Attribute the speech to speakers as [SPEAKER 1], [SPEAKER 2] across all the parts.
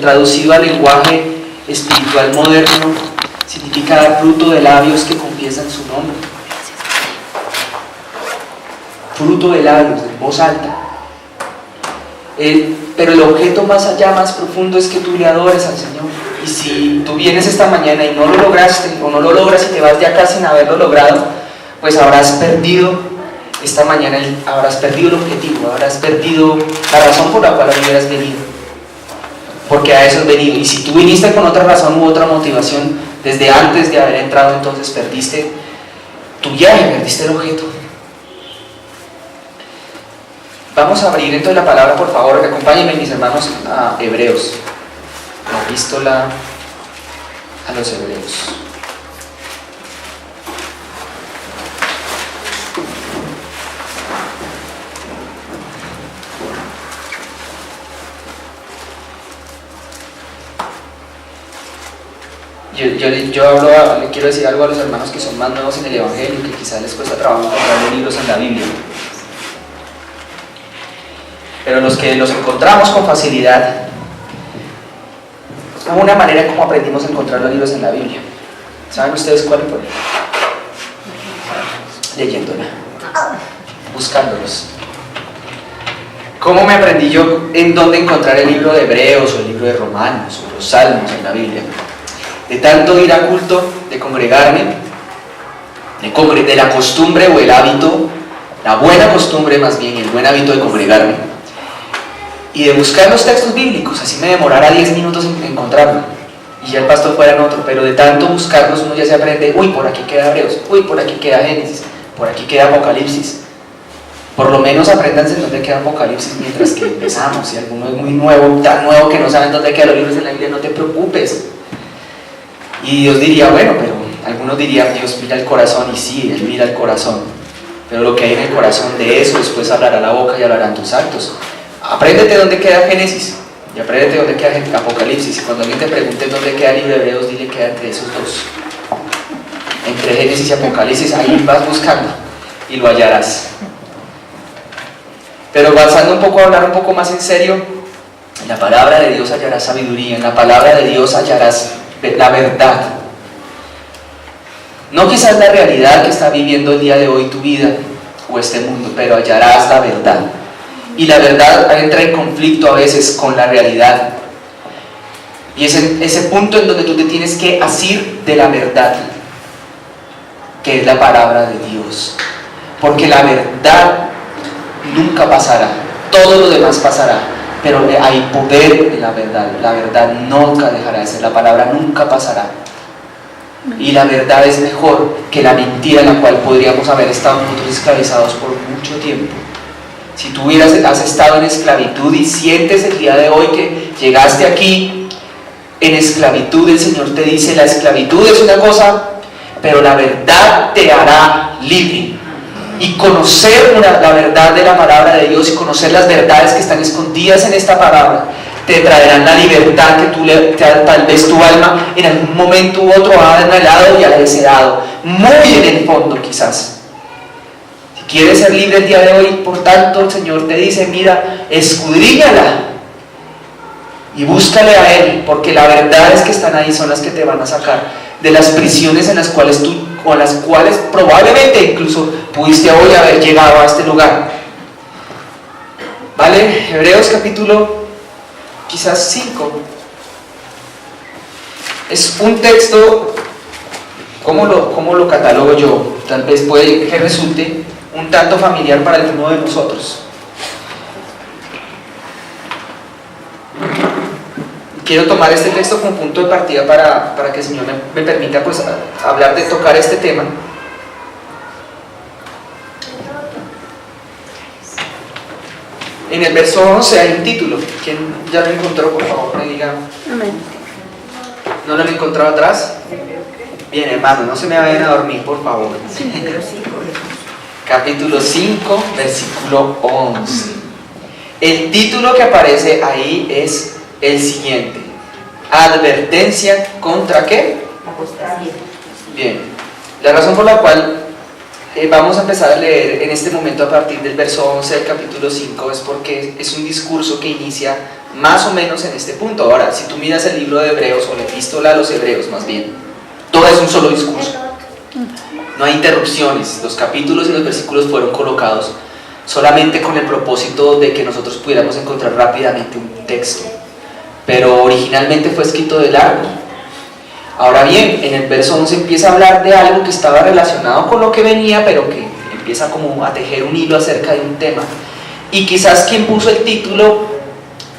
[SPEAKER 1] traducido al lenguaje espiritual moderno, significa dar fruto de labios que confiesan su nombre. Fruto de labios, en voz alta. Pero el objeto más allá, más profundo, es que tú le adores al Señor. Y si tú vienes esta mañana y no lo lograste, o no lo logras y te vas de acá sin haberlo logrado, pues habrás perdido esta mañana, habrás perdido el objetivo, habrás perdido la razón por la cual hubieras venido. Porque a eso has venido. Y si tú viniste con otra razón u otra motivación desde antes de haber entrado, entonces perdiste tu viaje, perdiste el objeto. Vamos a abrir entonces la palabra, por favor. Acompáñenme, mis hermanos, a Hebreos, la epístola a los Hebreos. Le quiero decir algo a los hermanos que son más nuevos en el Evangelio, que quizás les cuesta trabajo encontrar libros en la Biblia. Pero los que los encontramos con facilidad, hubo una manera como aprendimos a encontrar los libros en la Biblia. ¿Saben ustedes cuál fue? Leyéndola, buscándolos. ¿Cómo me aprendí yo en dónde encontrar el libro de Hebreos o el libro de Romanos o los Salmos en la Biblia? De tanto ir a culto, de congregarme, de la costumbre o el hábito, la buena costumbre más bien, el buen hábito de congregarme, y de buscar los textos bíblicos. Así me demorara 10 minutos en encontrarlo y ya el pastor fuera en otro, pero de tanto buscarlos uno ya se aprende, uy, por aquí queda Hebreos, uy, por aquí queda Génesis, por aquí queda Apocalipsis. Por lo menos apréndanse dónde queda Apocalipsis mientras que empezamos. Si alguno es muy nuevo, tan nuevo que no saben dónde quedan los libros de la Biblia, no te preocupes. Y Dios diría, bueno, pero algunos dirían, Dios mira el corazón, y sí, Él mira el corazón, pero lo que hay en el corazón, de eso después hablará la boca y hablarán tus actos. Apréndete dónde queda Génesis y apréndete dónde queda Apocalipsis, y cuando alguien te pregunte dónde queda el libro de Hebreos, dile que queda entre esos dos, entre Génesis y Apocalipsis. Ahí vas buscando y lo hallarás. Pero pasando a hablar un poco más en serio, en la palabra de Dios hallarás sabiduría, en la palabra de Dios hallarás la verdad. No quizás la realidad que está viviendo el día de hoy tu vida o este mundo, pero hallarás la verdad. Y la verdad entra en conflicto a veces con la realidad. Y es ese punto en donde tú te tienes que asir de la verdad, que es la palabra de Dios. Porque la verdad nunca pasará, todo lo demás pasará, pero hay poder en la verdad nunca dejará de ser, la palabra nunca pasará. Y la verdad es mejor que la mentira en la cual podríamos haber estado nosotros esclavizados por mucho tiempo. Si tú has estado en esclavitud y sientes el día de hoy que llegaste aquí en esclavitud, el Señor te dice, la esclavitud es una cosa, pero la verdad te hará libre. Y conocer la verdad de la palabra de Dios y conocer las verdades que están escondidas en esta palabra te traerán la libertad que tal vez tu alma en algún momento u otro ha anhelado y ha deseado, muy en el fondo quizás. Si quieres ser libre el día de hoy, por tanto el Señor te dice, mira, escudriñala y búscale a Él, porque las verdades que están ahí son las que te van a sacar de las prisiones en las cuales o a las cuales probablemente incluso pudiste hoy haber llegado a este lugar. ¿Vale? Hebreos capítulo quizás 5. Es un texto, ¿cómo lo catalogo yo? Tal vez puede que resulte un tanto familiar para alguno de nosotros. Quiero tomar este texto como punto de partida para que el Señor me permita pues tocar este tema. En el verso 11 hay un título. ¿Quién ya lo encontró? Por favor, me diga.
[SPEAKER 2] Amén.
[SPEAKER 1] ¿No lo han encontrado atrás? Bien, hermano, no se me vayan a dormir, por favor. Capítulo 5, versículo 11. El título que aparece ahí es el siguiente: advertencia contra ¿qué?
[SPEAKER 2] Apostasía.
[SPEAKER 1] Bien, la razón por la cual vamos a empezar a leer en este momento a partir del verso 11 del capítulo 5 es porque es un discurso que inicia más o menos en este punto. Ahora, si tú miras el libro de Hebreos o la epístola a los Hebreos más bien, todo es un solo discurso. No hay interrupciones. Los capítulos y los versículos fueron colocados solamente con el propósito de que nosotros pudiéramos encontrar rápidamente un texto. Pero originalmente fue escrito de largo. Ahora bien, en el verso 11 empieza a hablar de algo que estaba relacionado con lo que venía, pero que empieza como a tejer un hilo acerca de un tema. Y quizás quien puso el título,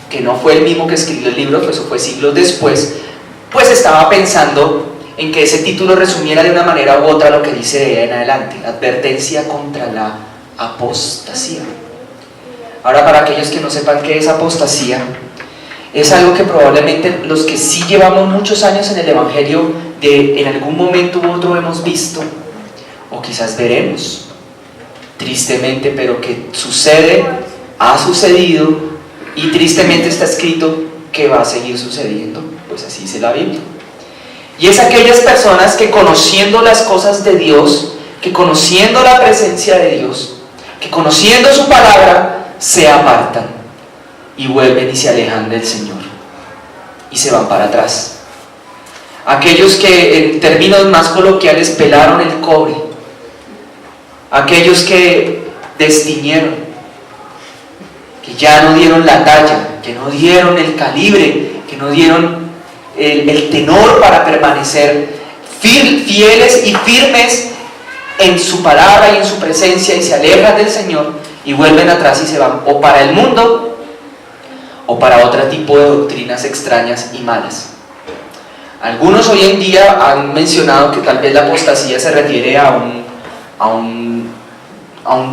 [SPEAKER 1] que no fue el mismo que escribió el libro, pues eso fue siglos después, pues estaba pensando en que ese título resumiera de una manera u otra lo que dice de ahí en adelante: advertencia contra la apostasía. Ahora, para aquellos que no sepan qué es apostasía, es algo que probablemente los que sí llevamos muchos años en el Evangelio, en algún momento u otro hemos visto, o quizás veremos, tristemente, pero que sucede, ha sucedido, y tristemente está escrito que va a seguir sucediendo, pues así dice la Biblia. Y es aquellas personas que, conociendo las cosas de Dios, que conociendo la presencia de Dios, que conociendo su palabra, se apartan y vuelven y se alejan del Señor y se van para atrás. Aquellos que, en términos más coloquiales, pelaron el cobre, aquellos que destiñeron, que ya no dieron la talla, que no dieron el calibre, que no dieron el tenor para permanecer fieles y firmes en su palabra y en su presencia, y se alejan del Señor y vuelven atrás y se van o para el mundo o para otro tipo de doctrinas extrañas y malas. Algunos hoy en día han mencionado que tal vez la apostasía se refiere a un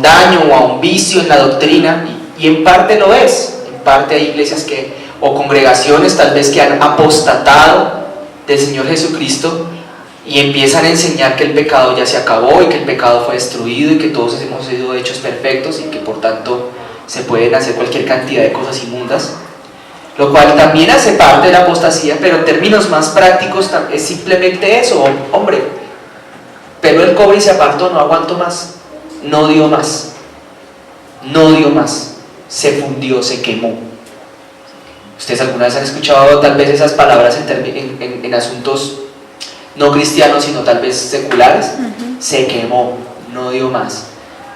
[SPEAKER 1] daño o a un vicio en la doctrina, y en parte lo es. En parte hay iglesias o congregaciones tal vez que han apostatado del Señor Jesucristo y empiezan a enseñar que el pecado ya se acabó y que el pecado fue destruido y que todos hemos sido hechos perfectos y que por tanto se pueden hacer cualquier cantidad de cosas inmundas, lo cual también hace parte de la apostasía, pero en términos más prácticos es simplemente eso: hombre, peló el cobre y se apartó, no aguanto más, no dio más, se fundió, se quemó. ¿Ustedes alguna vez han escuchado tal vez esas palabras en asuntos no cristianos, sino tal vez seculares? Se quemó, no dio más.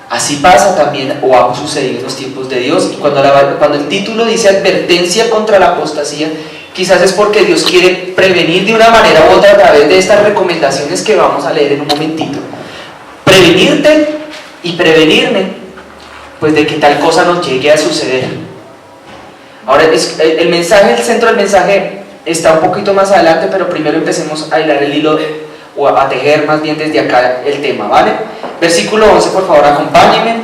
[SPEAKER 1] Así pasa también, o ha sucedido en los tiempos de Dios. Y cuando el título dice advertencia contra la apostasía, quizás es porque Dios quiere prevenir de una manera u otra a través de estas recomendaciones que vamos a leer en un momentito. Prevenirte y prevenirme, pues, de que tal cosa nos llegue a suceder. Ahora, el centro del mensaje está un poquito más adelante, pero primero empecemos a hilar el hilo o a tejer más bien desde acá el tema, ¿vale? Versículo 11, por favor, acompáñenme.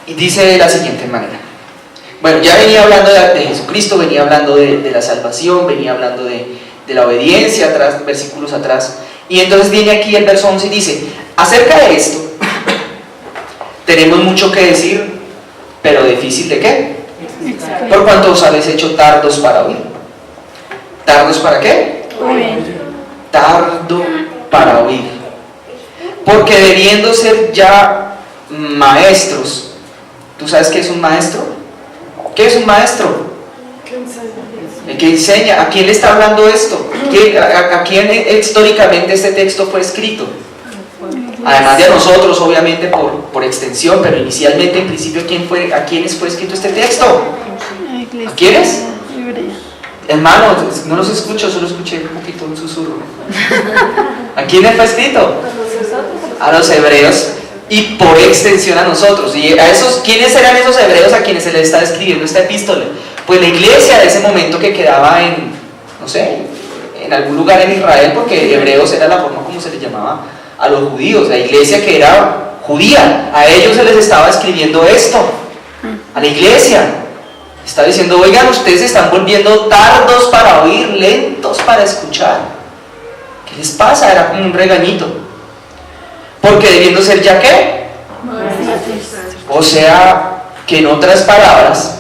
[SPEAKER 1] Y dice de la siguiente manera. Bueno, ya venía hablando de Jesucristo, venía hablando de la salvación, venía hablando de la obediencia atrás, versículos atrás. Y entonces viene aquí el verso 11 y dice: acerca de esto tenemos mucho que decir, pero difícil de qué. Por cuanto os habéis hecho tardos para oír. ¿Tardos para qué? Tardo para oír. Porque debiendo ser ya maestros. ¿Tú sabes qué es un maestro? ¿Qué es un maestro? El que enseña. ¿A quién le está hablando esto? ¿A quién históricamente este texto fue escrito? Además de a nosotros, obviamente, por extensión, pero inicialmente, en principio, ¿a quiénes fue escrito este texto? ¿A quiénes? Hermano, no los escucho, solo escuché un poquito un susurro. ¿A quiénes fue escrito? A los hebreos, y por extensión a nosotros. ¿Y a quiénes eran esos hebreos a quienes se les está escribiendo esta epístola? Pues la iglesia de ese momento que quedaba en algún lugar en Israel, porque hebreos era la forma como se les llamaba a los judíos, la iglesia que era judía. A ellos se les estaba escribiendo esto, a la iglesia. Está diciendo: oigan, ustedes se están volviendo tardos para oír, lentos para escuchar. ¿Qué les pasa? Era como un regañito. Porque debiendo ser ya qué. O sea, que en otras palabras,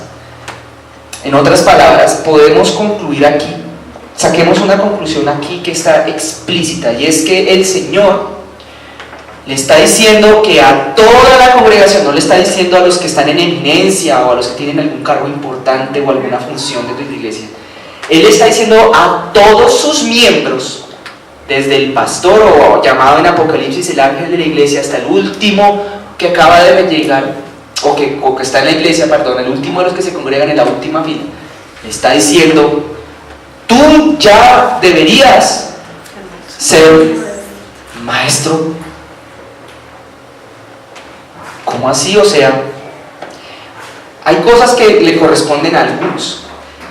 [SPEAKER 1] podemos concluir aquí, saquemos una conclusión aquí que está explícita, y es que el Señor Le está diciendo que a toda la congregación, no le está diciendo a los que están en eminencia o a los que tienen algún cargo importante o alguna función dentro de la iglesia. Él está diciendo a todos sus miembros, desde el pastor o llamado en Apocalipsis el ángel de la iglesia hasta el último que acaba de llegar o que está en la iglesia, perdón, el último de los que se congregan en la última fila. Le está diciendo: tú ya deberías ser maestro. ¿Cómo así? O sea, hay cosas que le corresponden a algunos,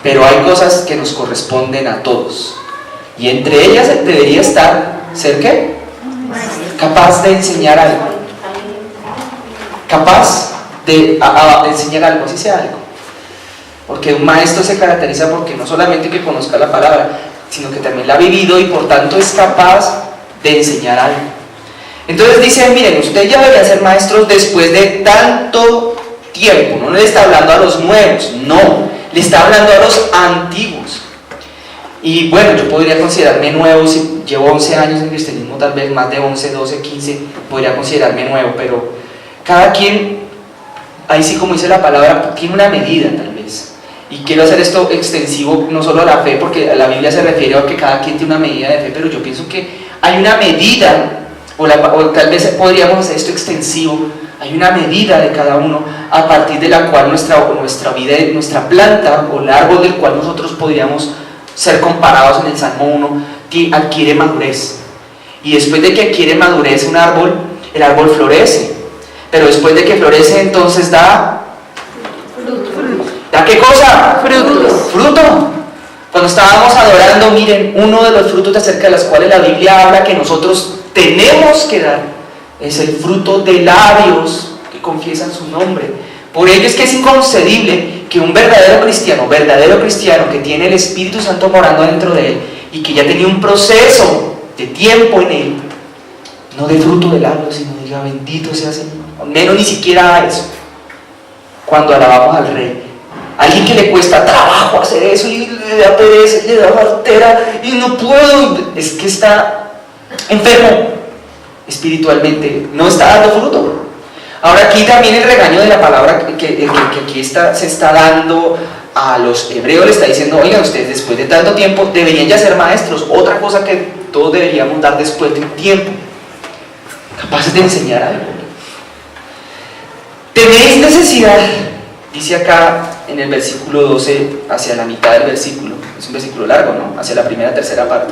[SPEAKER 1] pero hay cosas que nos corresponden a todos. Y entre ellas debería estar, ¿ser qué? Capaz de enseñar algo. Capaz de enseñar algo, así sea algo. Porque un maestro se caracteriza porque no solamente que conozca la palabra, sino que también la ha vivido y por tanto es capaz de enseñar algo. Entonces dice: miren, ustedes ya deberían ser maestros después de tanto tiempo. No le está hablando a los nuevos, no, le está hablando a los antiguos. Y bueno, yo podría considerarme nuevo si llevo 11 años en cristianismo, tal vez más de 11, 12, 15, podría considerarme nuevo, pero cada quien, ahí sí como dice la palabra, tiene una medida tal vez. Y quiero hacer esto extensivo no solo a la fe, porque a la Biblia se refiere a que cada quien tiene una medida de fe, pero yo pienso que hay una medida, o tal vez podríamos hacer esto extensivo, hay una medida de cada uno a partir de la cual nuestra vida, nuestra planta o el árbol del cual nosotros podríamos ser comparados en el Salmo 1, adquiere madurez. Y después de que adquiere madurez un árbol, el árbol florece. Pero después de que florece, entonces da... ¿Da qué cosa? Fruto. Cuando estábamos adorando, miren, uno de los frutos acerca de los cuales la Biblia habla que nosotros tenemos que dar es el fruto de labios que confiesan su nombre. Por ello es que es inconcebible que un verdadero cristiano que tiene el Espíritu Santo morando dentro de él y que ya tenía un proceso de tiempo en él, no dé fruto de labios, sino diga: bendito sea Señor. Menos ni siquiera eso. Cuando alabamos al Rey, alguien que le cuesta trabajo hacer eso y le da pereza, le da jartera y no puedo, es que está enfermo espiritualmente, no está dando fruto. Ahora aquí también el regaño de la palabra que aquí se está dando a los hebreos, le está diciendo: oigan, ustedes después de tanto tiempo deberían ya ser maestros. Otra cosa que todos deberíamos dar después de un tiempo, capaces de enseñar algo. Tenéis necesidad, dice acá en el versículo 12, hacia la mitad del versículo, es un versículo largo, ¿no? Hacia la primera, tercera parte.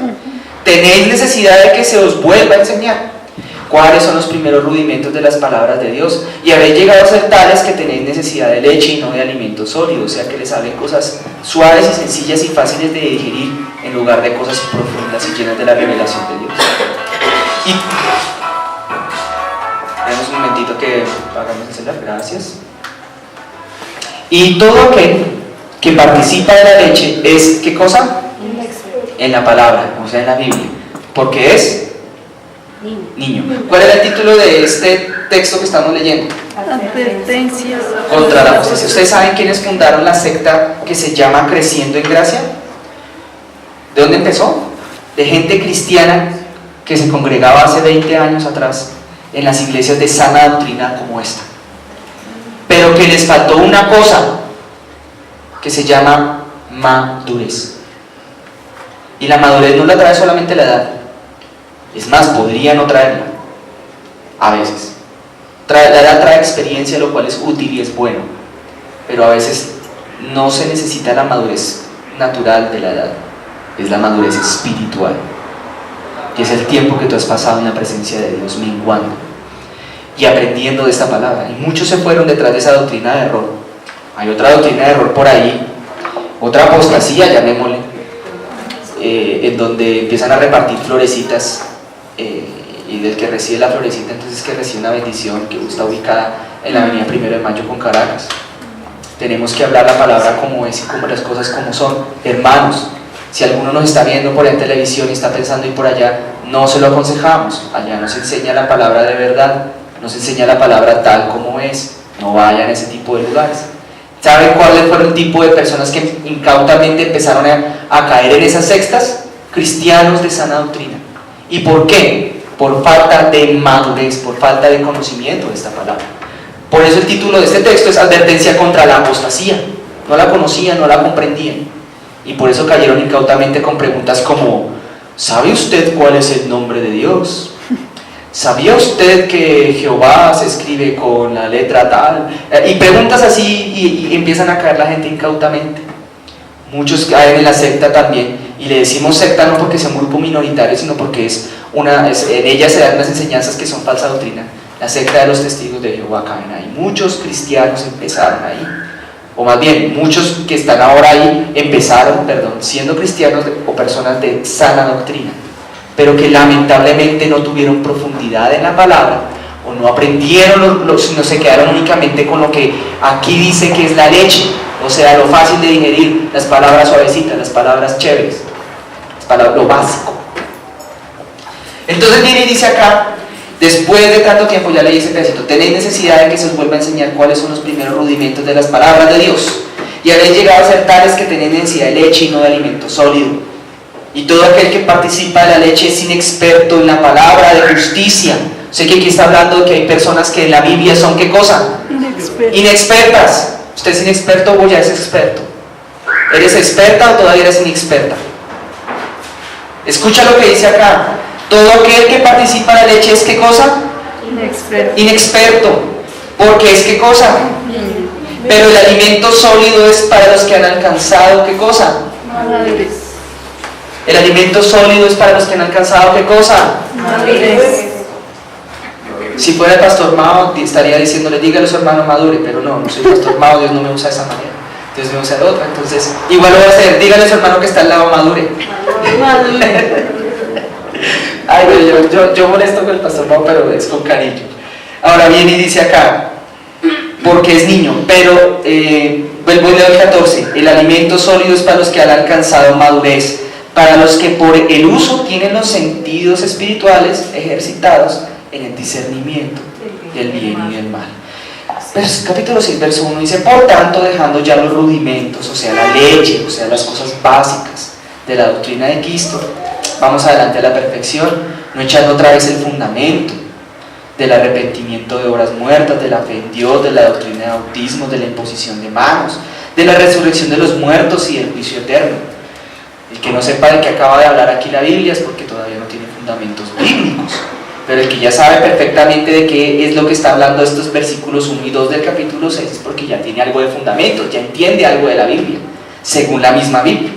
[SPEAKER 1] Tenéis necesidad de que se os vuelva a enseñar cuáles son los primeros rudimentos de las palabras de Dios, y habéis llegado a ser tales que tenéis necesidad de leche y no de alimento sólido, o sea que les hablen cosas suaves y sencillas y fáciles de digerir en lugar de cosas profundas y llenas de la revelación de Dios. Y tenemos un momentito que hagamos el celular, gracias. Y todo aquel que participa de la leche es, ¿qué cosa? En la palabra, o sea en la Biblia, porque es niño. ¿Cuál era el título de este texto que estamos leyendo?
[SPEAKER 2] Advertencias
[SPEAKER 1] Contra la apostasía. ¿Ustedes saben quiénes fundaron la secta que se llama Creciendo en Gracia? ¿De dónde empezó? De gente cristiana que se congregaba hace 20 años atrás en las iglesias de sana doctrina como esta, pero que les faltó una cosa que se llama madurez. Y la madurez no la trae solamente la edad. Es más, podría no traerla a veces. La edad trae experiencia, lo cual es útil y es bueno, pero a veces no se necesita la madurez natural de la edad, es la madurez espiritual, que es el tiempo que tú has pasado en la presencia de Dios, menguando y aprendiendo de esta palabra. Y muchos se fueron detrás de esa doctrina de error. Hay otra doctrina de error por ahí, otra apostasía, llamémosle, en donde empiezan a repartir florecitas, y del que recibe la florecita entonces que recibe una bendición, que está ubicada en la avenida 1 de Mayo con Caracas. Tenemos que hablar la palabra como es y como las cosas como son. Hermanos, si alguno nos está viendo por ahí en televisión y está pensando ir por allá, no se lo aconsejamos. Allá nos enseña la palabra de verdad, nos enseña la palabra tal como es. No vayan a ese tipo de lugares. ¿Saben cuáles fueron el tipo de personas que incautamente empezaron a caer en esas sectas? Cristianos de sana doctrina. ¿Y por qué? por falta de madurez, por falta de conocimiento de esta palabra. Por eso el título de este texto es Advertencia contra la apostasía. No la conocían, no la comprendían, y por eso cayeron incautamente con preguntas como: ¿sabe usted cuál es el nombre de Dios? ¿Sabía usted que Jehová se escribe con la letra tal? Y preguntas así, y empiezan a caer la gente incautamente. Muchos caen en la secta también, y le decimos secta no porque sea un grupo minoritario, sino porque en ella se dan unas enseñanzas que son falsa doctrina. La secta de los testigos de Jehová caen ahí. Muchos cristianos empezaron ahí, o más bien, muchos que están ahora ahí empezaron, siendo cristianos o personas de sana doctrina, pero que lamentablemente no tuvieron profundidad en la palabra, o no aprendieron, sino se quedaron únicamente con lo que aquí dice que es la leche, o sea, lo fácil de digerir, las palabras suavecitas, las palabras chéveres, lo básico. Entonces viene y dice acá, después de tanto tiempo, ya leí ese pedacito, tenéis necesidad de que se os vuelva a enseñar cuáles son los primeros rudimentos de las palabras de Dios, y habéis llegado a ser tales que tenéis necesidad de leche y no de alimento sólido. Y todo aquel que participa de la leche es inexperto en la palabra de justicia. Sé que aquí está hablando de que hay personas que en la Biblia son, ¿qué cosa? Inexpertas. ¿Usted es inexperto o ya es experto? ¿Eres experta o todavía eres inexperta? Escucha lo que dice acá. Todo aquel que participa de la leche es, ¿qué cosa? Inexperto. Porque es, ¿qué cosa? Pero el alimento sólido es para los que han alcanzado, ¿qué cosa?
[SPEAKER 2] Madurez.
[SPEAKER 1] El alimento sólido es para los que han alcanzado, ¿qué cosa?
[SPEAKER 2] Madurez.
[SPEAKER 1] Si fuera el pastor Mao, estaría diciéndole, dígale a su hermano madure, pero no soy pastor Mao, Dios no me usa de esa manera, Dios me usa de otra. Entonces, igual lo voy a hacer, dígale a su hermano que está al lado, madure. Ay, yo molesto con el pastor Mao, pero es con cariño. Ahora viene y dice acá, porque es niño, pero vuelvo a leer el 14, el alimento sólido es para los que han alcanzado madurez, para los que por el uso tienen los sentidos espirituales ejercitados en el discernimiento del bien y del mal. Capítulo 6, verso 1 dice, por tanto, dejando ya los rudimentos, o sea, la leche, o sea, las cosas básicas de la doctrina de Cristo, vamos adelante a la perfección, no echando otra vez el fundamento del arrepentimiento de obras muertas, de la fe en Dios, de la doctrina de bautismo, de la imposición de manos, de la resurrección de los muertos y del juicio eterno. El que no sepa de qué acaba de hablar aquí la Biblia es porque todavía no tiene fundamentos bíblicos, pero el que ya sabe perfectamente de qué es lo que está hablando estos versículos 1 y 2 del capítulo 6 es porque ya tiene algo de fundamentos, ya entiende algo de la Biblia, según la misma Biblia.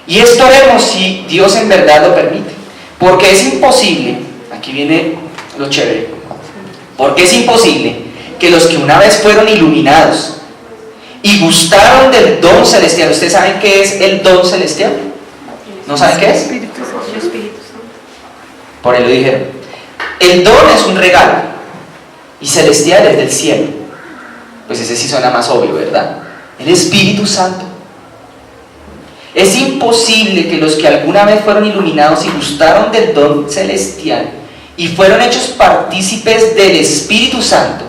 [SPEAKER 1] Y esto haremos si Dios en verdad lo permite, porque es imposible, aquí viene lo chévere, porque es imposible que los que una vez fueron iluminados y gustaron del don celestial, ¿ustedes saben qué es el don celestial? ¿No saben qué es? Por ahí lo dijeron. El don es un regalo y celestial es del cielo. Pues ese sí suena más obvio, ¿verdad? El Espíritu Santo. Es imposible que los que alguna vez fueron iluminados y gustaron del don celestial y fueron hechos partícipes del Espíritu Santo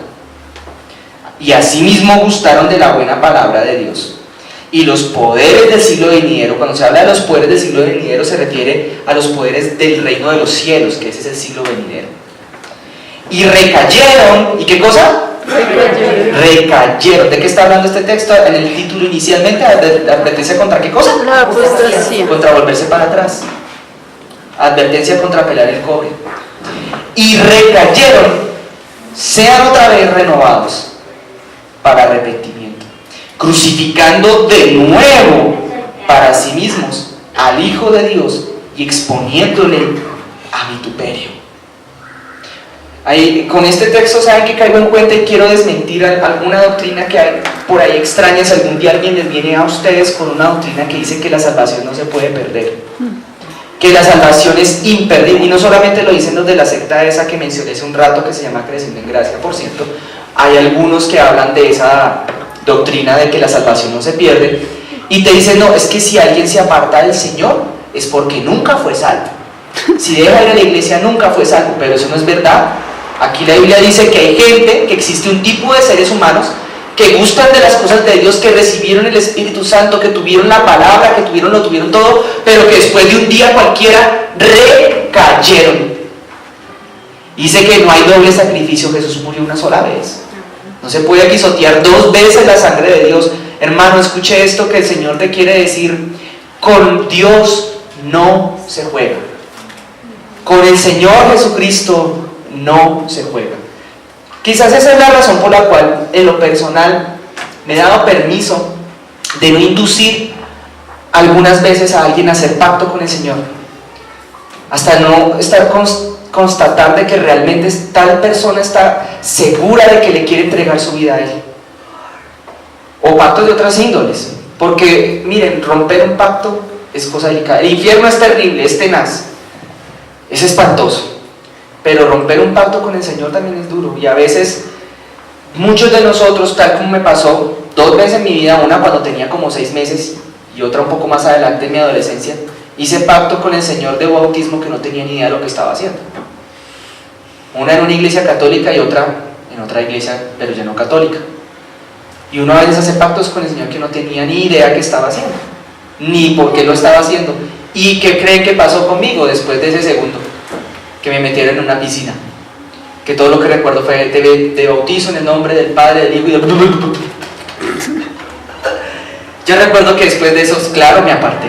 [SPEAKER 1] y asimismo gustaron de la buena palabra de Dios y los poderes del siglo venidero. Cuando se habla de los poderes del siglo venidero se refiere a los poderes del reino de los cielos, que ese es el siglo venidero, y recayeron. ¿Y qué cosa? Recayeron. ¿De qué está hablando este texto en el título inicialmente? ¿Advertencia contra qué cosa?
[SPEAKER 2] La apostasía.
[SPEAKER 1] Contra volverse para atrás. Advertencia contra pelar el cobre. Y recayeron, sean otra vez renovados para arrepentimiento, crucificando de nuevo para sí mismos al Hijo de Dios y exponiéndole a vituperio. Ahí, con este texto saben que caigo en cuenta y quiero desmentir alguna doctrina que hay por ahí extraña. Si algún día alguien les viene a ustedes con una doctrina que dice que la salvación no se puede perder, que la salvación es imperdible, y no solamente lo dicen los de la secta esa que mencioné hace un rato que se llama Creciendo en Gracia, por cierto, hay algunos que hablan de esa doctrina de que la salvación no se pierde y te dicen, no, es que si alguien se aparta del Señor es porque nunca fue salvo, si deja ir a la iglesia nunca fue salvo, pero eso no es verdad. Aquí la Biblia dice que hay gente, que existe un tipo de seres humanos que gustan de las cosas de Dios, que recibieron el Espíritu Santo, que tuvieron la palabra, que lo tuvieron todo, pero que después de un día cualquiera recayeron. Dice que no hay doble sacrificio, Jesús murió una sola vez. No se puede pisotear 2 veces la sangre de Dios. Hermano, escuche esto que el Señor te quiere decir. Con Dios no se juega. Con el Señor Jesucristo no se juega. Quizás esa es la razón por la cual en lo personal me he dado permiso de no inducir algunas veces a alguien a hacer pacto con el Señor, hasta no estar constatar de que realmente tal persona está segura de que le quiere entregar su vida a Él, o pactos de otras índoles, porque miren, romper un pacto es cosa delicada. El infierno es terrible, es tenaz, es espantoso, pero romper un pacto con el Señor también es duro. Y a veces muchos de nosotros, tal como me pasó 2 veces en mi vida, una cuando tenía como 6 meses y otra un poco más adelante en mi adolescencia, hice pacto con el Señor de bautismo que no tenía ni idea de lo que estaba haciendo. Una en una iglesia católica y otra en otra iglesia, pero ya no católica. Y uno a veces hace pactos con el Señor que no tenía ni idea qué estaba haciendo, ni por qué lo estaba haciendo. ¿Y qué creen que pasó conmigo después de ese segundo? Que me metieron en una piscina. Que todo lo que recuerdo fue: te bautizo en el nombre del Padre, del Hijo y del... Yo recuerdo que después de eso, claro, me aparté.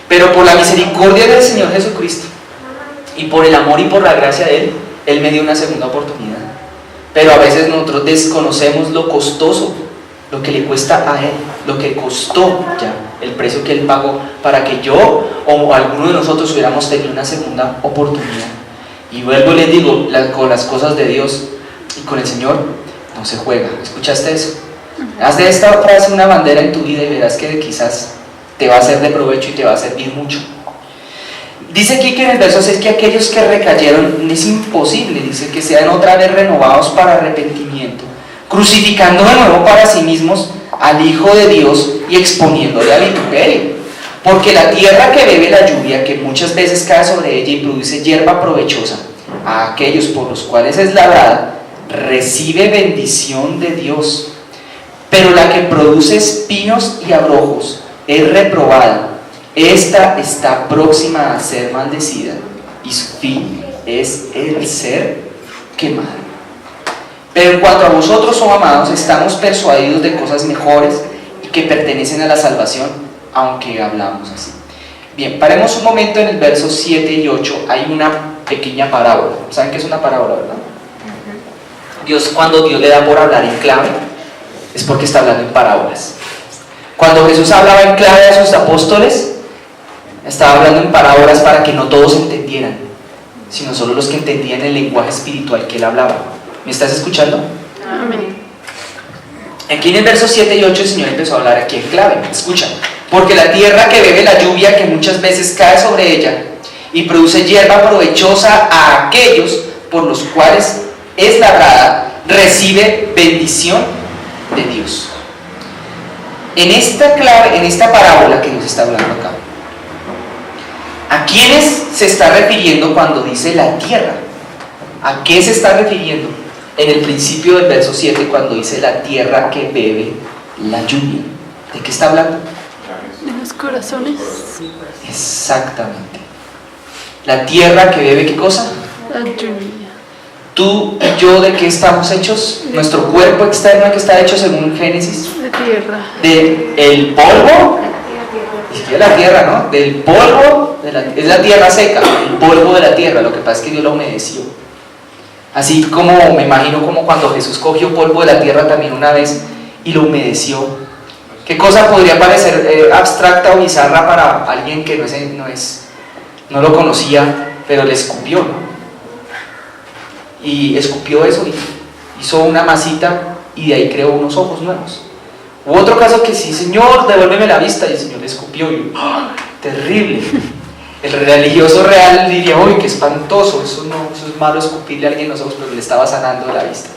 [SPEAKER 1] Pero por la misericordia del Señor Jesucristo y por el amor y por la gracia de Él me dio una segunda oportunidad. Pero a veces nosotros desconocemos lo costoso, lo que le cuesta a Él, lo que costó ya, el precio que Él pagó para que yo o alguno de nosotros hubiéramos tenido una segunda oportunidad. Y vuelvo y les digo, con las cosas de Dios y con el Señor no se juega. ¿Escuchaste eso? Haz de esta frase una bandera en tu vida y verás que quizás te va a ser de provecho y te va a servir mucho. Dice aquí que en el verso 6 que aquellos que recayeron, es imposible, dice, que sean otra vez renovados para arrepentimiento, crucificando de nuevo para sí mismos al Hijo de Dios y exponiéndole al vituperio. Porque la tierra que bebe la lluvia, que muchas veces cae sobre ella y produce hierba provechosa, a aquellos por los cuales es labrada, recibe bendición de Dios. Pero la que produce espinos y abrojos es reprobada. Esta está próxima a ser maldecida y su fin es el ser quemado. Pero en cuanto a vosotros, oh amados, estamos persuadidos de cosas mejores y que pertenecen a la salvación, aunque hablamos así. Bien, paremos un momento en el verso 7 y 8. Hay una pequeña parábola. ¿Saben qué es una parábola, verdad? Cuando Dios le da por hablar en clave, es porque está hablando en parábolas. Cuando Jesús hablaba en clave a sus apóstoles, estaba hablando en parábolas para que no todos entendieran, sino solo los que entendían el lenguaje espiritual que Él hablaba. ¿Me estás escuchando?
[SPEAKER 2] Amén.
[SPEAKER 1] Aquí en el verso 7 y 8 el Señor empezó a hablar aquí en clave. Escucha: porque la tierra que bebe la lluvia, que muchas veces cae sobre ella y produce hierba provechosa a aquellos por los cuales es labrada, recibe bendición de Dios. En esta clave, en esta parábola que nos está hablando acá, ¿a quiénes se está refiriendo cuando dice la tierra? ¿A qué se está refiriendo en el principio del verso 7 cuando dice la tierra que bebe la lluvia? ¿De qué está hablando?
[SPEAKER 2] De los corazones.
[SPEAKER 1] Exactamente. La tierra que bebe, ¿qué cosa?
[SPEAKER 2] La lluvia.
[SPEAKER 1] Tú y yo, ¿de qué estamos hechos? Nuestro cuerpo externo, que está hecho según Génesis,
[SPEAKER 2] De tierra.
[SPEAKER 1] del polvo, ni siquiera la tierra, ¿no? Del polvo, es la tierra seca, el polvo de la tierra. Lo que pasa es que Dios lo humedeció. Así como me imagino como cuando Jesús cogió polvo de la tierra también una vez y lo humedeció. ¿Qué cosa podría parecer abstracta o bizarra para alguien que no lo conocía, pero le escupió, ¿no? Y escupió eso y hizo una masita y de ahí creó unos ojos nuevos. Hubo otro caso que sí: Señor, devuélveme la vista, y el Señor le escupió y ¡oh! Terrible. El religioso real diría: uy, qué espantoso, eso es malo, escupirle a alguien en los ojos, pero le estaba sanando la vista.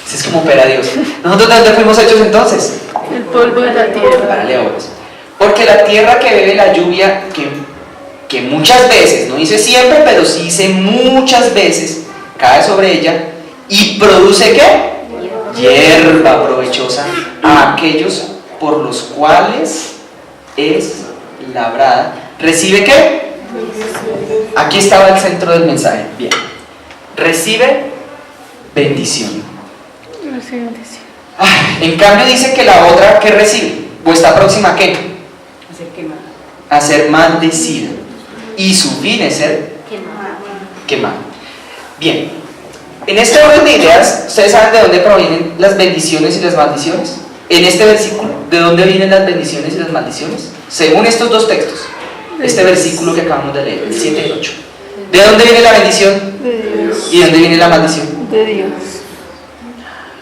[SPEAKER 1] Así es como opera Dios. ¿Nosotros de dónde fuimos hechos entonces?
[SPEAKER 2] El polvo de la tierra.
[SPEAKER 1] Párale ahora. Porque la tierra que bebe la lluvia, que muchas veces, no dice siempre, pero sí dice muchas veces, cae sobre ella y produce ¿qué? Hierba provechosa a aquellos por los cuales es labrada. ¿Recibe qué? Aquí estaba el centro del mensaje. Bien. recibe bendición.
[SPEAKER 2] Recibe bendición.
[SPEAKER 1] En cambio dice que la otra que recibe, o está próxima a qué?
[SPEAKER 3] A ser quemada.
[SPEAKER 1] A ser maldecida. Y su fin es ser quemada. Bien, en este orden de ideas, ¿ustedes saben de dónde provienen las bendiciones y las maldiciones? En este versículo, ¿de dónde vienen las bendiciones y las maldiciones? Según estos dos textos, este versículo que acabamos de leer, el 7 y el 8. ¿De dónde viene la bendición?
[SPEAKER 2] De Dios.
[SPEAKER 1] ¿Y de dónde viene la maldición?
[SPEAKER 2] De Dios.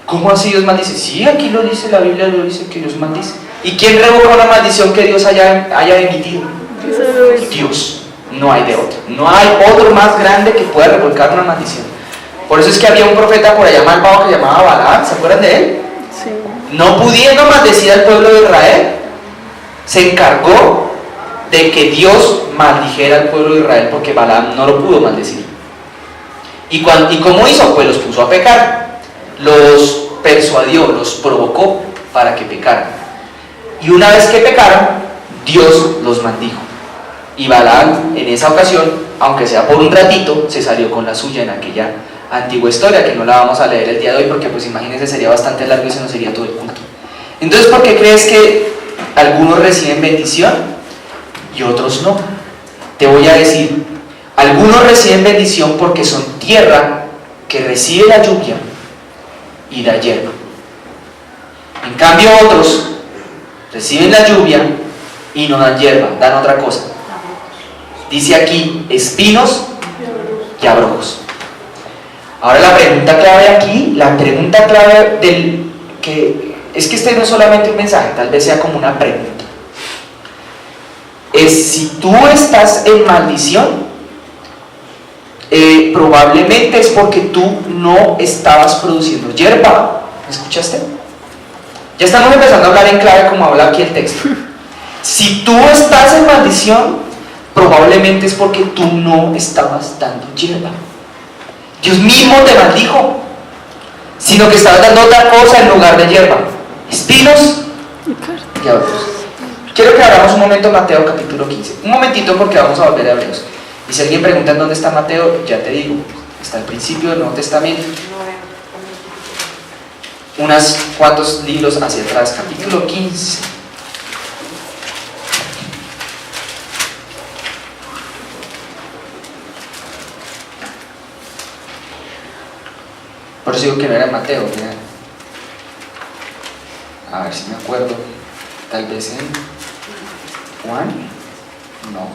[SPEAKER 1] ¿Cómo así Dios maldice? Sí, aquí lo dice, la Biblia lo dice, que Dios maldice. ¿Y quién revoca una maldición que Dios haya emitido?
[SPEAKER 2] Solo es
[SPEAKER 1] Dios. No hay de otro. No hay otro más grande que pueda revolcar una maldición. Por eso es que había un profeta por allá malvado que llamaba Balaam, ¿se acuerdan de él?
[SPEAKER 2] Sí.
[SPEAKER 1] No pudiendo maldecir al pueblo de Israel, se encargó de que Dios maldijera al pueblo de Israel porque Balaam no lo pudo maldecir. ¿Y cómo hizo? Pues los puso a pecar, los persuadió, los provocó para que pecaran. Y una vez que pecaron, Dios los maldijo. Y Balaam en esa ocasión, aunque sea por un ratito, se salió con la suya en aquella antigua historia, que no la vamos a leer el día de hoy porque pues imagínense sería bastante largo y se nos sería todo el culto. Entonces, ¿por qué crees que algunos reciben bendición y otros no? Te voy a decir, algunos reciben bendición porque son tierra que recibe la lluvia y da hierba. En cambio otros reciben la lluvia y no dan hierba, dan otra cosa. Dice aquí, espinos y abrojos. Ahora la pregunta clave aquí, la pregunta clave es que este no es solamente un mensaje, tal vez sea como una pregunta. Es si tú estás en maldición, probablemente es porque tú no estabas produciendo hierba. ¿Me escuchaste? Ya estamos empezando a hablar en clave como habla aquí el texto. Si tú estás en maldición, probablemente es porque tú no estabas dando hierba. Dios mismo te maldijo, sino que estabas dando otra cosa en lugar de hierba, espinos y abrojos. Quiero que hagamos un momento Mateo capítulo 15, un momentito porque vamos a volver a Hebreos. Y si alguien pregunta en dónde está Mateo, ya te digo, está al principio del Nuevo Testamento, unos cuantos libros hacia atrás, capítulo 15. Por eso digo que no era Mateo, mira. A ver si me acuerdo. Tal vez en Juan. No.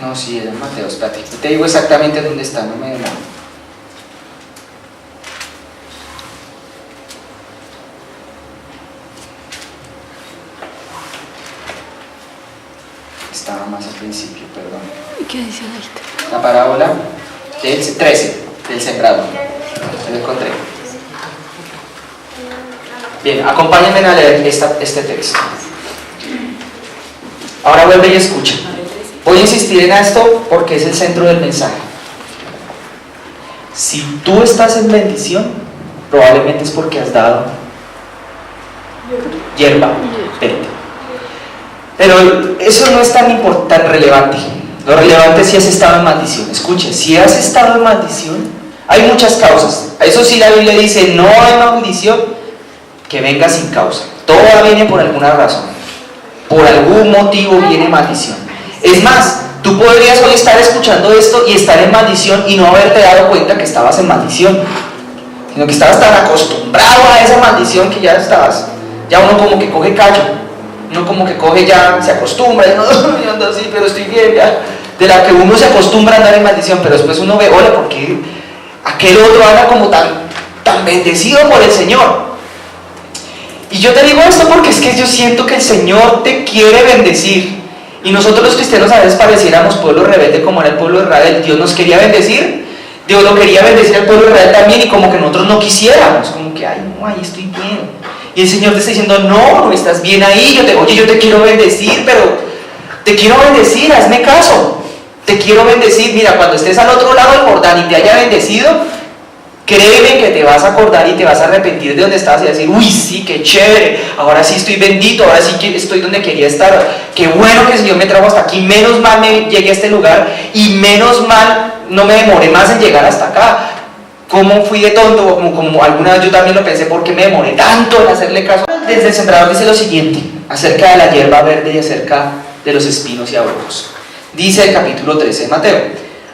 [SPEAKER 1] No, sí, era Mateo. Espérate. Te digo exactamente dónde está, no me demoro. Estaba más al principio, perdón.
[SPEAKER 2] ¿Qué dice ahí?
[SPEAKER 1] La parábola del 13, del sembrado. Lo encontré. Bien, acompáñenme a leer este texto. Ahora vuelve y escucha. Voy a insistir en esto porque es el centro del mensaje. Si tú estás en bendición, probablemente es porque has dado hierba verde. Pero eso no es tan relevante. Lo relevante es si has estado en maldición. Escuche, si has estado en maldición, hay muchas causas. Eso sí, la Biblia dice, no hay maldición que venga sin causa. Toda viene por alguna razón. Por algún motivo viene maldición. Es más, tú podrías hoy estar escuchando esto y estar en maldición y no haberte dado cuenta que estabas en maldición, sino que estabas tan acostumbrado a esa maldición que ya uno como que coge callo. Uno como que coge ya, se acostumbra y no, yo ando así, pero estoy bien ya. De la que uno se acostumbra a andar en maldición, pero después uno ve, hola, ¿por qué aquel otro anda como tan bendecido por el Señor? Y yo te digo esto porque es que yo siento que el Señor te quiere bendecir. Y nosotros los cristianos a veces pareciéramos pueblo rebelde como era el pueblo de Israel. Dios nos quería bendecir, Dios lo quería bendecir al pueblo de Israel también, y como que nosotros no quisiéramos, como que, ay, no, ahí estoy bien. Y el Señor te está diciendo, no estás bien ahí, yo te quiero bendecir, pero te quiero bendecir, hazme caso, te quiero bendecir. Mira, cuando estés al otro lado del Jordán y te haya bendecido, créeme que te vas a acordar y te vas a arrepentir de donde estabas y decir, uy, sí, qué chévere, ahora sí estoy bendito, ahora sí que estoy donde quería estar, qué bueno que el Señor me trajo hasta aquí, menos mal me llegué a este lugar y menos mal no me demoré más en llegar hasta acá. ¿Cómo fui de tonto? Como alguna vez yo también lo pensé, ¿por qué me demoré tanto en hacerle caso? Desde el sembrador dice lo siguiente, acerca de la hierba verde y acerca de los espinos y abrojos. Dice el capítulo 13 de Mateo: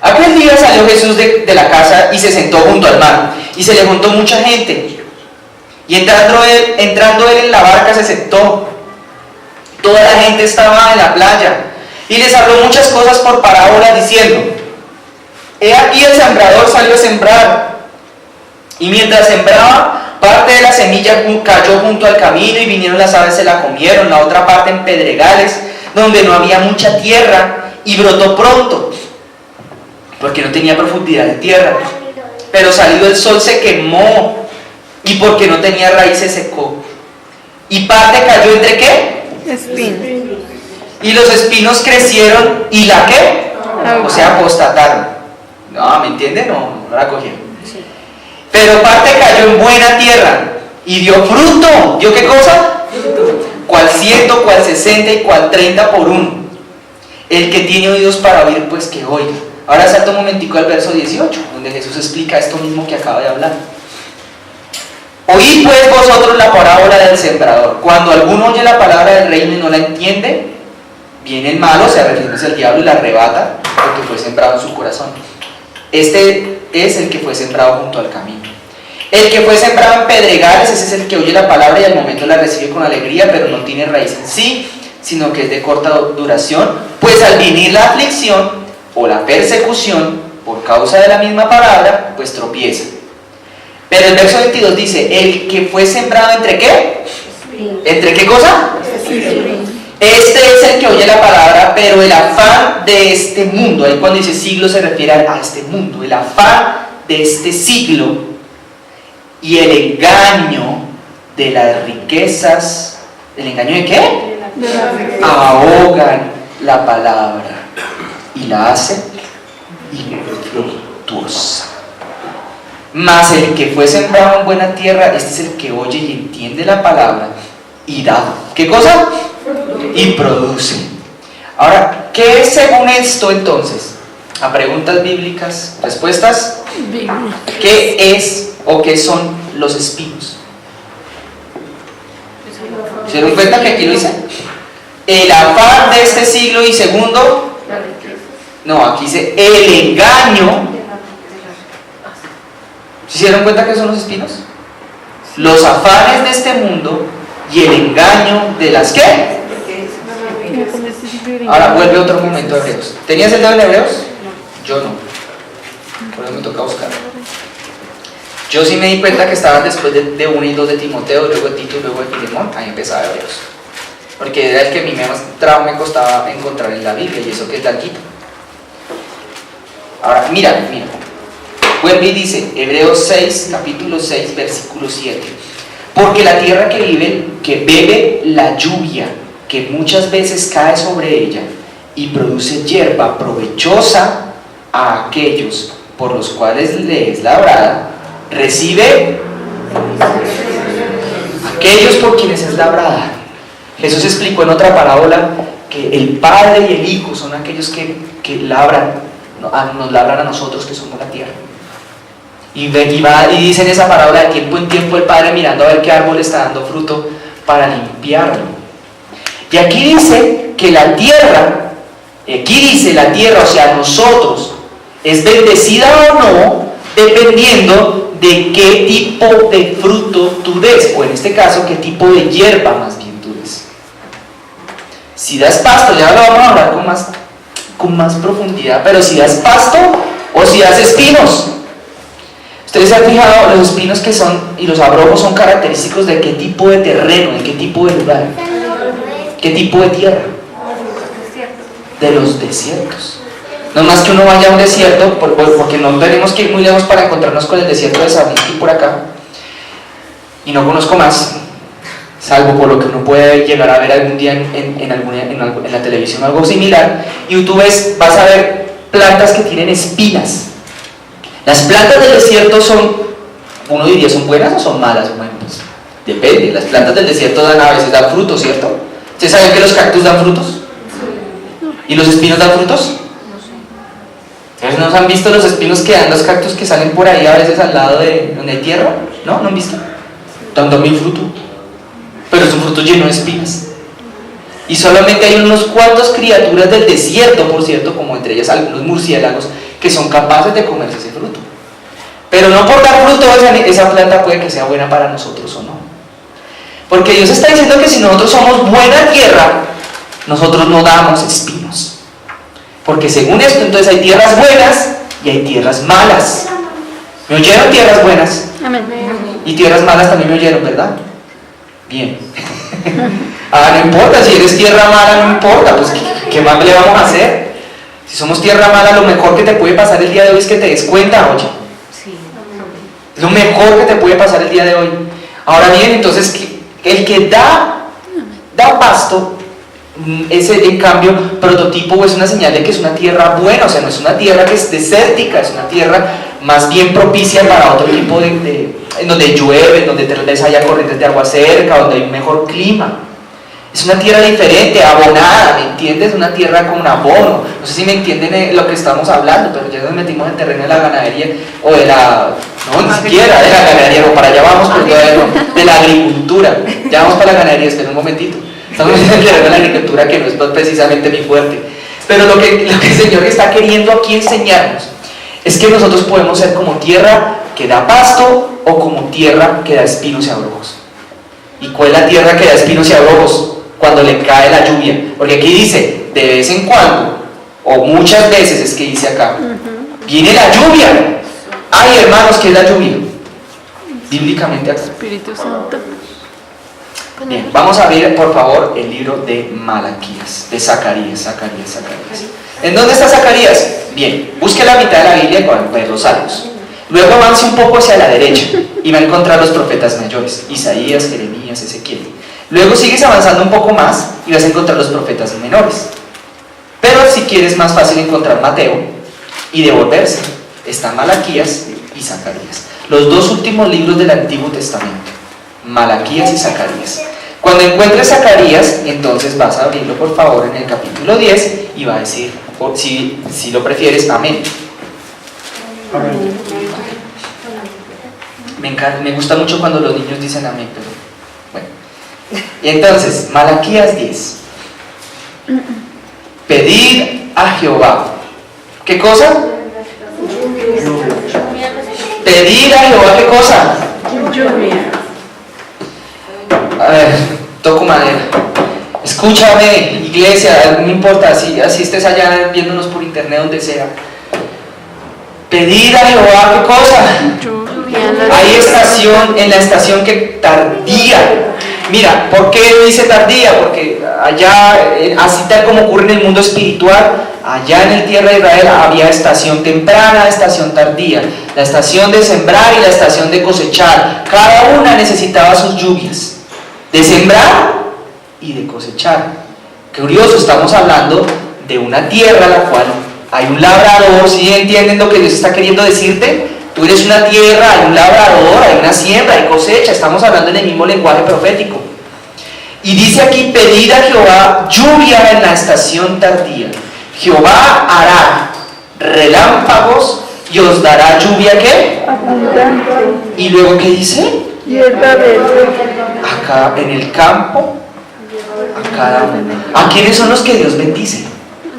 [SPEAKER 1] aquel día salió Jesús de la casa y se sentó junto al mar, y se le juntó mucha gente. Y entrando él en la barca se sentó. Toda la gente estaba en la playa, y les habló muchas cosas por parábolas, diciendo: he aquí el sembrador salió a sembrar, y mientras sembraba, parte de la semilla cayó junto al camino, y vinieron las aves, se la comieron. La otra parte en pedregales, donde no había mucha tierra, y brotó pronto, porque no tenía profundidad de tierra. Pero salido el sol se quemó, y porque no tenía raíz se secó. Y parte cayó entre ¿qué?
[SPEAKER 2] Espinos.
[SPEAKER 1] Y los espinos crecieron, ¿y la qué? O sea, apostataron. No, ¿me entienden? No la cogieron. Pero parte cayó en buena tierra y dio fruto. ¿Dio qué cosa? Cual 100, cual 60 y cual 30 por uno. El que tiene oídos para oír, pues que oiga. Ahora salta un momentico al verso 18, donde Jesús explica esto mismo que acaba de hablar. Oíd pues vosotros la parábola del sembrador. Cuando alguno oye la palabra del reino y no la entiende, viene el malo, se refiere al diablo, y la arrebata, porque fue sembrado en su corazón. Este es el que fue sembrado junto al camino. El que fue sembrado en pedregales, ese es el que oye la palabra y al momento la recibe con alegría, pero no tiene raíz en sí, sino que es de corta duración, pues al venir la aflicción o la persecución por causa de la misma palabra, pues tropieza. Pero el verso 22 dice: el que fue sembrado ¿entre qué? ¿Entre qué cosa? Este es el que oye la palabra, pero el afán de este mundo, ahí cuando dice siglo se refiere a este mundo, el afán de este siglo y el engaño de las riquezas, ¿el engaño de qué? Ahogan la palabra y la hacen infructuosa. Mas el que fue sembrado en buena tierra, este es el que oye y entiende la palabra y da, ¿qué cosa? Y produce. Ahora, ¿qué es según esto entonces? A preguntas bíblicas, respuestas. ¿Qué es o qué son los espinos? ¿Se dieron cuenta que aquí lo dice? El afán de este siglo y segundo, no, aquí dice el engaño. ¿Se dieron cuenta que son los espinos? Los afanes de este mundo y el engaño de las ¿qué? Ahora vuelve otro momento a Hebreos. ¿Tenías el dedo en Hebreos? Yo no. Por eso me toca buscar. Yo sí me di cuenta que estaban después de 1 y 2 de Timoteo, luego de Tito, luego de Filemón. Ahí empezaba Hebreos. Porque era el que a mí más trabajo me costaba encontrar en la Biblia, y eso que es larguito. Ahora, mira. Vuelve y dice, Hebreos 6, capítulo 6, versículo 7. Porque la tierra que bebe la lluvia, que muchas veces cae sobre ella, y produce hierba provechosa a aquellos por los cuales le es labrada, recibe aquellos por quienes es labrada. Jesús explicó en otra parábola que el Padre y el Hijo son aquellos que labran, nos labran a nosotros que somos la tierra. Y dice en esa parábola, de tiempo en tiempo el Padre mirando a ver qué árbol está dando fruto para limpiarlo. Y aquí dice que la tierra, o sea, nosotros, es bendecida o no, dependiendo de qué tipo de fruto tú des, o en este caso, qué tipo de hierba más bien tú des. Si das pasto, ya lo vamos a hablar con más profundidad, pero si das pasto o si das espinos. Ustedes se han fijado, los espinos que son y los abrojos son característicos de qué tipo de terreno, de qué tipo de lugar, qué tipo de tierra. De los desiertos. No más que uno vaya a un desierto, porque no tenemos que ir muy lejos para encontrarnos con el desierto de Sabinti por acá, y no conozco más, salvo por lo que uno puede llegar a ver algún día en la televisión o algo similar, y tú vas a ver plantas que tienen espinas. Las plantas del desierto son uno diría, ¿son buenas o son malas? Bueno, pues depende. Las plantas del desierto a veces dan frutos, ¿cierto? ¿Ustedes saben que los cactus dan frutos? ¿Y los espinos dan frutos? ¿Ustedes no han visto los espinos que dan los cactus que salen por ahí a veces al lado de donde hay tierra? ¿No? ¿No han visto? Dan también fruto, pero es un fruto lleno de espinas. Y solamente hay unos cuantos criaturas del desierto, por cierto, como entre ellas algunos murciélagos, que son capaces de comerse ese fruto. Pero no por dar fruto esa planta puede que sea buena para nosotros o no. Porque Dios está diciendo que si nosotros somos buena tierra, nosotros no damos espinos. Porque según esto, entonces hay tierras buenas y hay tierras malas. ¿Me oyeron tierras buenas?
[SPEAKER 2] Amén.
[SPEAKER 1] Y tierras malas también me oyeron, ¿verdad? Bien. No importa, si eres tierra mala no importa, pues ¿qué más le vamos a hacer? Si somos tierra mala, lo mejor que te puede pasar el día de hoy es que te des cuenta, oye. Es lo mejor que te puede pasar el día de hoy. Ahora bien, entonces, el que da pasto, ese en cambio prototipo es una señal de que es una tierra buena, o sea, no es una tierra que es desértica, es una tierra más bien propicia para otro tipo en donde llueve, en donde tal vez haya corrientes de agua cerca, donde hay un mejor clima. Es una tierra diferente, abonada, ¿me entiendes? Una tierra con abono. No sé si me entienden lo que estamos hablando, pero ya nos metimos en el terreno de la ganadería, o de la... No, ni siquiera de la ganadería, no, para allá vamos, pero todavía no, de la agricultura. Ya vamos para la ganadería, espera un momentito. Estamos en el terreno de la agricultura, que no es precisamente mi fuerte. Pero lo que el Señor está queriendo aquí enseñarnos es que nosotros podemos ser como tierra que da pasto o como tierra que da espinos y abrojos. ¿Y cuál es la tierra que da espinos y abrojos? Cuando le cae la lluvia, porque aquí dice de vez en cuando, o muchas veces es que dice acá, viene la lluvia. Ay, hermanos, ¿qué es la lluvia? Bíblicamente acá.
[SPEAKER 2] Espíritu Santo.
[SPEAKER 1] Bien, vamos a abrir por favor el libro de Malaquías, de Zacarías. ¿En dónde está Zacarías? Bien, busque la mitad de la Biblia con los salmos. Luego avance un poco hacia la derecha y va a encontrar los profetas mayores, Isaías, Jeremías, Ezequiel. Luego sigues avanzando un poco más y vas a encontrar los profetas menores. Pero si quieres más fácil encontrar Mateo y devolverse, están Malaquías y Zacarías. Los dos últimos libros del Antiguo Testamento, Malaquías y Zacarías. Cuando encuentres Zacarías, entonces vas a abrirlo por favor en el capítulo 10 y va a decir, si lo prefieres, amén. Me gusta mucho cuando los niños dicen amén, pero bueno. Y entonces, Malaquías 10. Pedid a Jehová. ¿Qué cosa? Pedir a Jehová, ¿qué cosa?
[SPEAKER 2] Lluvia.
[SPEAKER 1] A ver, toco madera. Escúchame, iglesia, no importa, así estés allá viéndonos por internet, donde sea. Pedir a Jehová, ¿qué cosa?
[SPEAKER 2] Lluvia.
[SPEAKER 1] Hay estación, en la estación que tardía. Mira, ¿por qué dice tardía? Porque allá, así tal como ocurre en el mundo espiritual, allá en el tierra de Israel había estación temprana, estación tardía, la estación de sembrar y la estación de cosechar. Cada una necesitaba sus lluvias, de sembrar y de cosechar. Curioso, estamos hablando de una tierra a la cual hay un labrador. ¿Sí entienden lo que Dios está queriendo decirte? Tú eres una tierra, hay un labrador, hay una siembra, hay cosecha. Estamos hablando en el mismo lenguaje profético. Y dice aquí, pedid a Jehová lluvia en la estación tardía. Jehová hará relámpagos y os dará lluvia, ¿qué?
[SPEAKER 2] Abundante.
[SPEAKER 1] Y luego, ¿qué dice?
[SPEAKER 2] Hierba verde.
[SPEAKER 1] Acá en el campo, a cada uno. ¿A quiénes son los que Dios bendice?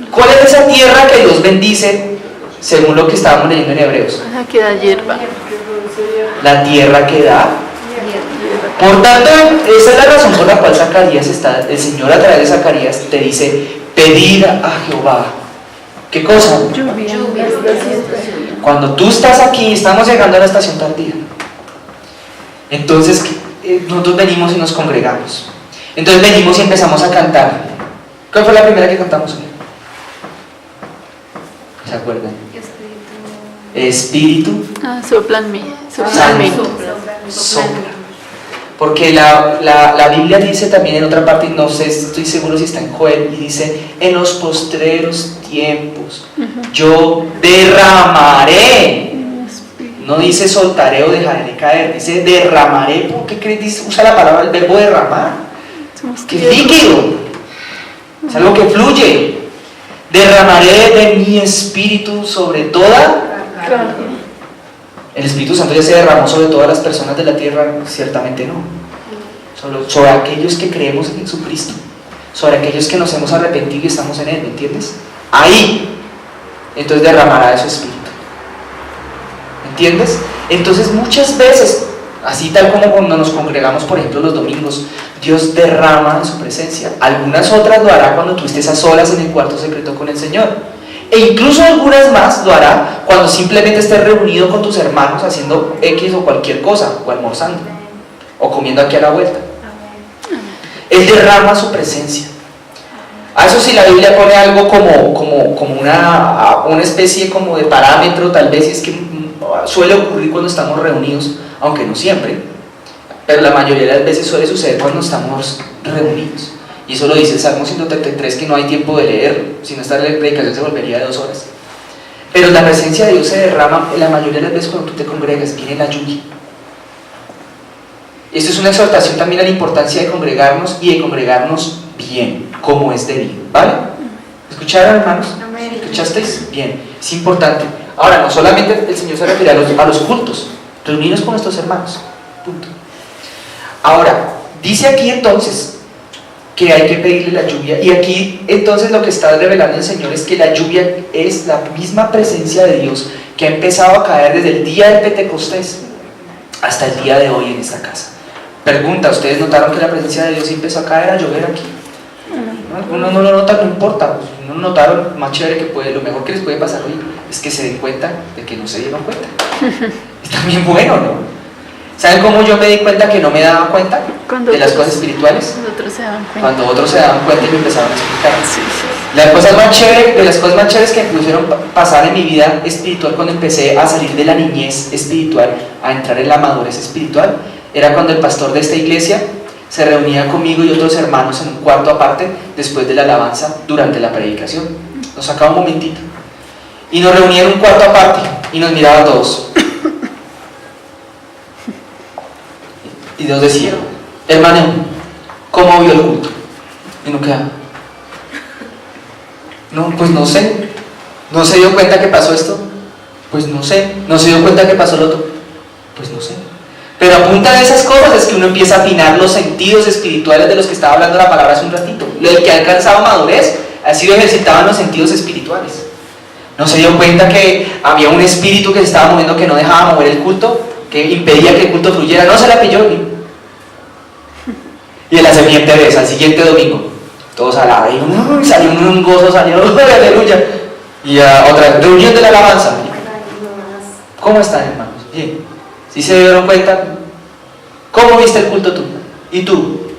[SPEAKER 1] ¿Cuál es esa tierra que Dios bendice según lo que estábamos leyendo en Hebreos?
[SPEAKER 2] Aquí da hierba.
[SPEAKER 1] La tierra que da. Por tanto, esa es la razón por la cual Zacarías el Señor a través de Zacarías te dice, pedid a Jehová. ¿Qué cosa?
[SPEAKER 2] Lluvia.
[SPEAKER 1] Cuando tú estás aquí, estamos llegando a la estación tardía. Entonces, nosotros venimos y nos congregamos. Entonces venimos y empezamos a cantar. ¿Cuál fue la primera que cantamos hoy? ¿Se acuerdan? Espíritu
[SPEAKER 2] Sopla en mí.
[SPEAKER 1] sopla. Porque la Biblia dice también en otra parte, no sé, estoy seguro si está en Joel, y dice, en los postreros tiempos yo derramaré No dice soltaré o dejaré caer, dice derramaré. ¿Por qué crees? Dice, usa la palabra, el verbo derramar, que es líquido, es algo que fluye. Derramaré de mi espíritu sobre toda
[SPEAKER 2] Carne.
[SPEAKER 1] ¿El Espíritu Santo ya se derramó sobre todas las personas de la tierra? Ciertamente no. Sobre aquellos que creemos en Jesucristo, sobre aquellos que nos hemos arrepentido y estamos en Él, ¿me entiendes? Ahí, entonces derramará de su Espíritu. ¿Entiendes? Entonces muchas veces, así tal como cuando nos congregamos, por ejemplo, los domingos, Dios derrama de su presencia. Algunas otras lo hará cuando tú estés a solas en el cuarto secreto con el Señor. E incluso algunas más lo hará cuando simplemente estés reunido con tus hermanos haciendo X o cualquier cosa, o almorzando, o comiendo aquí a la vuelta. Él derrama su presencia. A eso sí la Biblia pone algo como una especie como de parámetro, tal vez, es que suele ocurrir cuando estamos reunidos, aunque no siempre, pero la mayoría de las veces suele suceder cuando estamos reunidos. Y eso lo dice el Salmo 133, que no hay tiempo de leer, si no esta predicación se volvería de 2 horas. Pero la presencia de Dios se derrama la mayoría de las veces cuando tú te congregas, viene la lluvia. Esto es una exhortación también a la importancia de congregarnos y de congregarnos bien, como es debido, ¿vale? ¿Escucharon, hermanos? ¿Escuchasteis? Bien, es importante. Ahora, no solamente el Señor se refiere a los cultos, reunirnos con nuestros hermanos, punto. Ahora, dice aquí entonces que hay que pedirle la lluvia, y aquí entonces lo que está revelando el Señor es que la lluvia es la misma presencia de Dios que ha empezado a caer desde el día del Pentecostés hasta el día de hoy en esta casa. Pregunta, ¿ustedes notaron que la presencia de Dios empezó a caer, a llover aquí? Uno no lo nota, no importa, uno notaron, más chévere que puede, lo mejor que les puede pasar hoy es que se den cuenta de que no se dieron cuenta. Es también bueno, ¿no? ¿Saben cómo yo me di cuenta que no me daba cuenta de las cosas espirituales? Cuando otros se daban cuenta y me empezaron a explicar.
[SPEAKER 2] Sí.
[SPEAKER 1] De las cosas más chéveres que me pusieron pasar en mi vida espiritual cuando empecé a salir de la niñez espiritual, a entrar en la madurez espiritual, era cuando el pastor de esta iglesia se reunía conmigo y otros hermanos en un cuarto aparte después de la alabanza durante la predicación. Nos sacaba un momentito y nos reunía en un cuarto aparte y nos miraba a todos. Y Dios decía, hermano, ¿cómo vio el culto? Y no queda. No, pues no sé. ¿No se dio cuenta que pasó esto? Pues no sé. ¿No se dio cuenta que pasó lo otro? Pues no sé. Pero a punta de esas cosas es que uno empieza a afinar los sentidos espirituales de los que estaba hablando la palabra hace un ratito. El que ha alcanzado madurez ha sido ejercitado en los sentidos espirituales. ¿No se dio cuenta que había un espíritu que se estaba moviendo que no dejaba mover el culto? Que impedía que el culto fluyera, no se la pilló. Y en la siguiente vez, al siguiente domingo, todos alaban y salió un gozo, salió aleluya. Y otra reunión de la alabanza. ¿Cómo están, hermanos? Bien. ¿Sí se dieron cuenta? ¿Cómo viste el culto tú? ¿Y tú?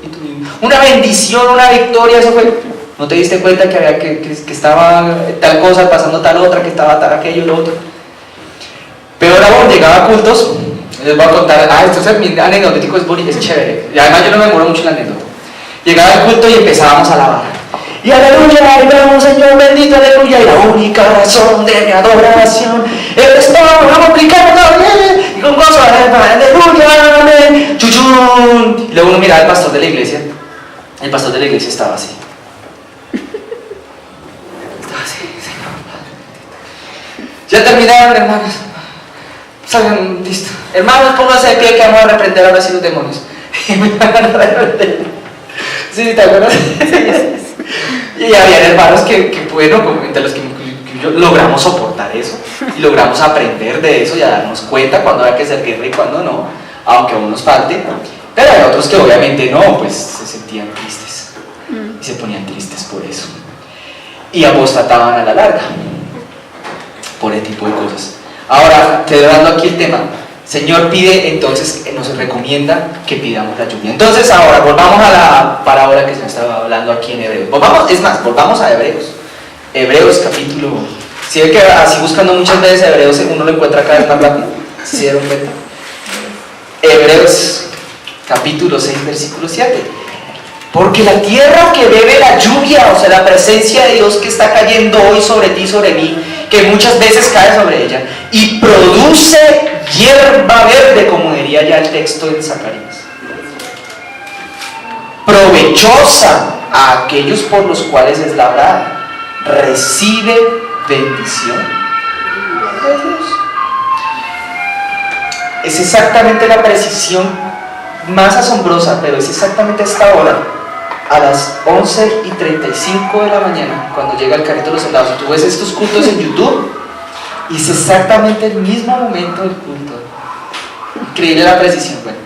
[SPEAKER 1] Una bendición, una victoria, eso fue. ¿No te diste cuenta que había que estaba tal cosa pasando tal otra, que estaba tal aquello y lo otro? Peor aún, llegaba a cultos. Les voy a contar, esto es anecdótico, es bonito, es chévere. Y además yo no me demoro mucho en la anécdota. Llegaba el culto y empezábamos a alabar. Y aleluya, aleluya, Señor bendito, aleluya. Y la única razón de mi adoración es todo, vamos a aplicar todo, y con gozo, aleluya, amén, chuchun. Y luego uno miraba al pastor de la iglesia. El pastor de la iglesia estaba así. Estaba así, Señor. Ya terminaron, hermanos. Salgan, listo. Hermanos, pónganse de pie que vamos a reprender ahora sí los demonios. Y me van a reprender. ¿Sí, te acuerdas? Y había hermanos que bueno, entre los que logramos soportar eso y logramos aprender de eso y a darnos cuenta cuando había que hacer guerra y cuando no, aunque aún nos falte. Pero hay otros que obviamente no, pues se sentían tristes y se ponían tristes por eso y apostataban a la larga por ese tipo de cosas. Ahora, te dando aquí el tema, Señor pide, entonces nos recomienda que pidamos la lluvia. Entonces ahora, volvamos a la parábola que se me estaba hablando aquí en Hebreos. Volvamos a Hebreos. Hebreos capítulo... Si ve que así buscando muchas veces Hebreos uno lo encuentra cada vez más rápido. ¿Sí se dieron cuenta? Hebreos capítulo 6, versículo 7. Porque la tierra que bebe la lluvia, o sea, la presencia de Dios que está cayendo hoy sobre ti y sobre mí, que muchas veces cae sobre ella, y produce hierba verde, como diría ya el texto de Zacarías. Provechosa a aquellos por los cuales es labrada. Recibe bendición de Dios. Es exactamente la precisión más asombrosa, pero es exactamente a esta hora, a las 11:35 de la mañana, cuando llega el carrito de los soldados. Tú ves estos cultos en YouTube y es exactamente el mismo momento del culto. Increíble la precisión. Bueno,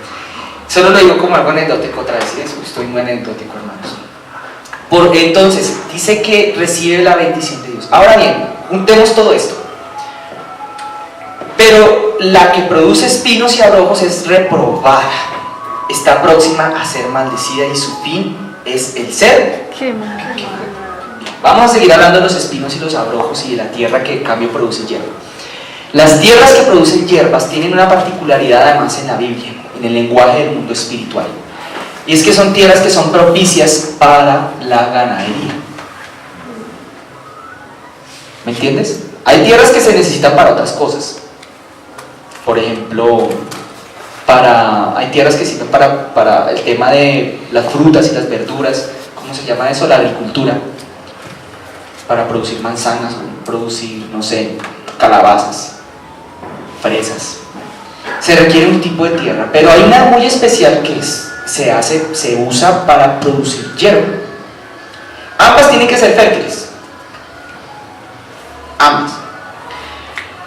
[SPEAKER 1] solo lo digo como algo anecdótico otra vez, eso, estoy muy anecdótico, hermanos. Entonces, dice que recibe la bendición de Dios. Ahora bien, juntemos todo esto. Pero la que produce espinos y abrojos es reprobada, está próxima a ser maldecida y su fin es el ser.
[SPEAKER 2] Qué mal.
[SPEAKER 1] Vamos a seguir hablando de los espinos y los abrojos y de la tierra que en cambio produce hierba. Las tierras que producen hierbas tienen una particularidad además en la Biblia, en el lenguaje del mundo espiritual, y es que son tierras que son propicias para la ganadería. ¿Me entiendes? Hay tierras que se necesitan para otras cosas. Por ejemplo, hay tierras que se necesitan para el tema de las frutas y las verduras. ¿Cómo se llama eso? La agricultura. Para producir manzanas, producir, no sé, calabazas, fresas. Se requiere un tipo de tierra, pero hay una muy especial que se usa para producir hierba. Ambas tienen que ser fértiles. Ambas.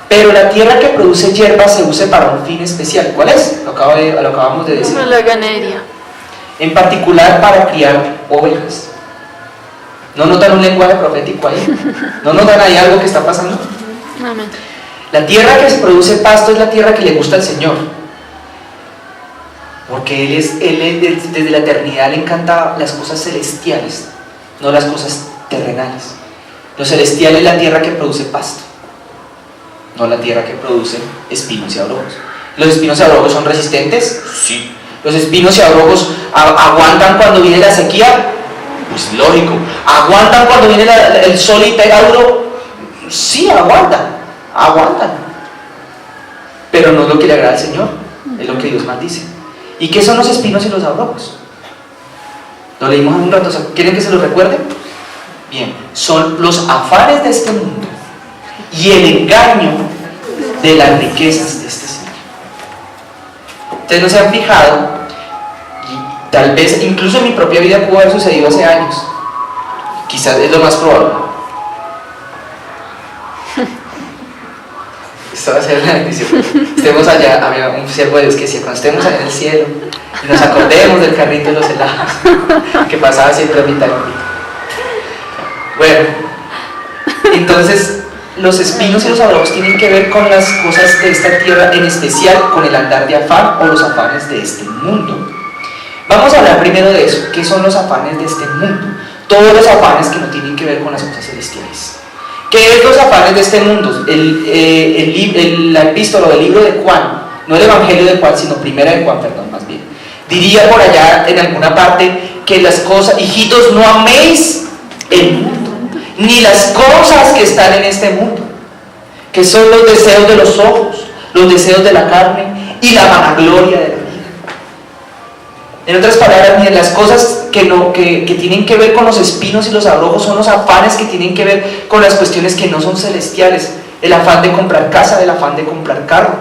[SPEAKER 1] Pero la tierra que produce hierba se usa para un fin especial. ¿Cuál es? Lo acabamos de decir.
[SPEAKER 2] Para la ganadería.
[SPEAKER 1] En particular para criar ovejas. ¿No notan un lenguaje profético ahí? ¿No notan ahí algo que está pasando?
[SPEAKER 2] Amén.
[SPEAKER 1] La tierra que se produce pasto es la tierra que le gusta al Señor. Porque Él desde la eternidad le encanta las cosas celestiales, no las cosas terrenales. Lo celestial es la tierra que produce pasto, no la tierra que produce espinos y abrojos. ¿Los espinos y abrojos son resistentes? Sí. ¿Los espinos y abrojos aguantan cuando viene la sequía? Pues lógico. ¿Aguantan cuando viene el sol y pega duro? Sí, aguantan. Pero no es lo que le agrada al Señor, es lo que Dios maldice. ¿Y qué son los espinos y los abrojos? Lo leímos hace un rato, ¿quieren que se los recuerde? Bien, son los afanes de este mundo y el engaño de las riquezas de este siglo. Ustedes no se han fijado, y tal vez incluso en mi propia vida pudo haber sucedido hace años, quizás es lo más probable. Esto va a ser la bendición. Estemos allá, había un siervo de Dios que decía, cuando estemos allá en el cielo y nos acordemos del carrito de los helados que pasaba siempre a mitad. Bueno, entonces los espinos y los abrojos tienen que ver con las cosas de esta tierra, en especial con el andar de afán o los afanes de este mundo. Vamos a hablar primero de eso. ¿Qué son los afanes de este mundo? Todos los afanes que no tienen que ver con las cosas celestiales. ¿Qué es los afanes de este mundo? La epístola del libro de Juan, no el evangelio de Juan, sino primera de Juan, perdón, más bien, diría por allá en alguna parte que las cosas, hijitos, no améis el mundo, ni las cosas que están en este mundo, que son los deseos de los ojos, los deseos de la carne y la vanagloria de la vida. En otras palabras, miren, las cosas que tienen que ver con los espinos y los abrojos son los afanes que tienen que ver con las cuestiones que no son celestiales. El afán de comprar casa, el afán de comprar carro,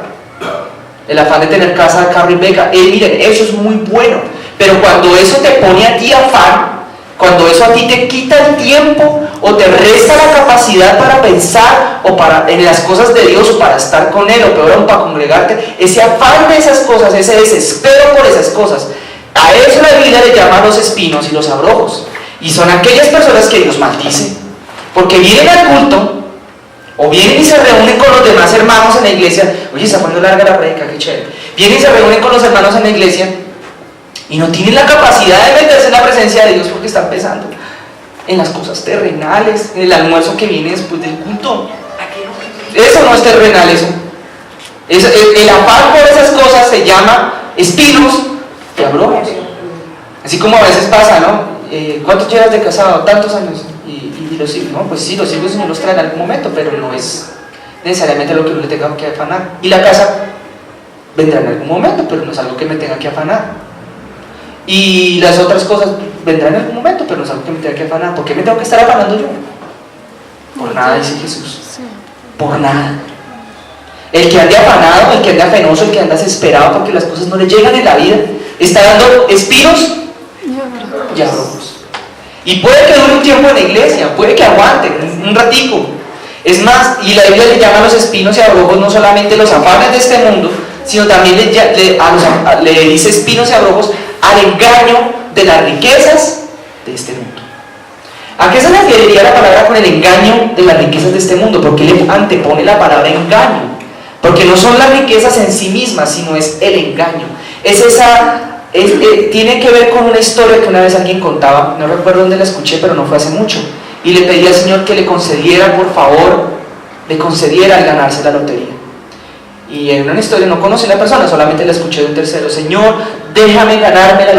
[SPEAKER 1] el afán de tener casa, carro y beca. Miren, eso es muy bueno, pero cuando eso te pone a ti afán, cuando eso a ti te quita el tiempo o te resta la capacidad para pensar o en las cosas de Dios o para estar con Él o peor aún para congregarte, ese afán de esas cosas, ese desespero por esas cosas, a eso la Biblia le llama los espinos y los abrojos. Y son aquellas personas que Dios maldice, porque vienen al culto o vienen y se reúnen con los demás hermanos en la iglesia. Oye, está poniendo larga la predica, qué chévere. Vienen y se reúnen con los hermanos en la iglesia y no tienen la capacidad de meterse en la presencia de Dios porque están pensando en las cosas terrenales, en el almuerzo que viene después del culto. Eso no es terrenal, eso. El afán por esas cosas se llama espinos y abrojos. Así como a veces pasa, ¿no? ¿Cuántos llevas de casado? Tantos años. Y los hijos, ¿no? Pues sí, los hijos no los traen en algún momento, pero no es necesariamente lo que uno le tenga que afanar. ¿Y la casa? vendrá en algún momento, pero no es algo que me tenga que afanar. Y las otras cosas vendrán en algún momento, pero no es algo que me tenga que afanar. ¿Por qué me tengo que estar afanando yo? Por nada, dice Jesús. Por nada. El que ande afanado, el que ande afanoso, el que anda desesperado porque las cosas no le llegan en la vida, está dando espinos y abrojos. Y puede que dure un tiempo en la iglesia, puede que aguante un ratico. Es más, y la Biblia le llama a los espinos y abrojos no solamente los afanes de este mundo, sino también le dice espinos y abrojos al engaño de las riquezas de este mundo. ¿A qué se referiría la palabra con el engaño de las riquezas de este mundo? ¿Por qué le antepone la palabra engaño? Porque no son las riquezas en sí mismas, sino es el engaño. Tiene que ver con una historia que una vez alguien contaba, no recuerdo dónde la escuché, pero no fue hace mucho, y le pedí al Señor que le concediera, por favor, le concediera al ganarse la lotería. Y en una historia no conocí a la persona, solamente la escuché de un tercero: Señor, déjame ganarme la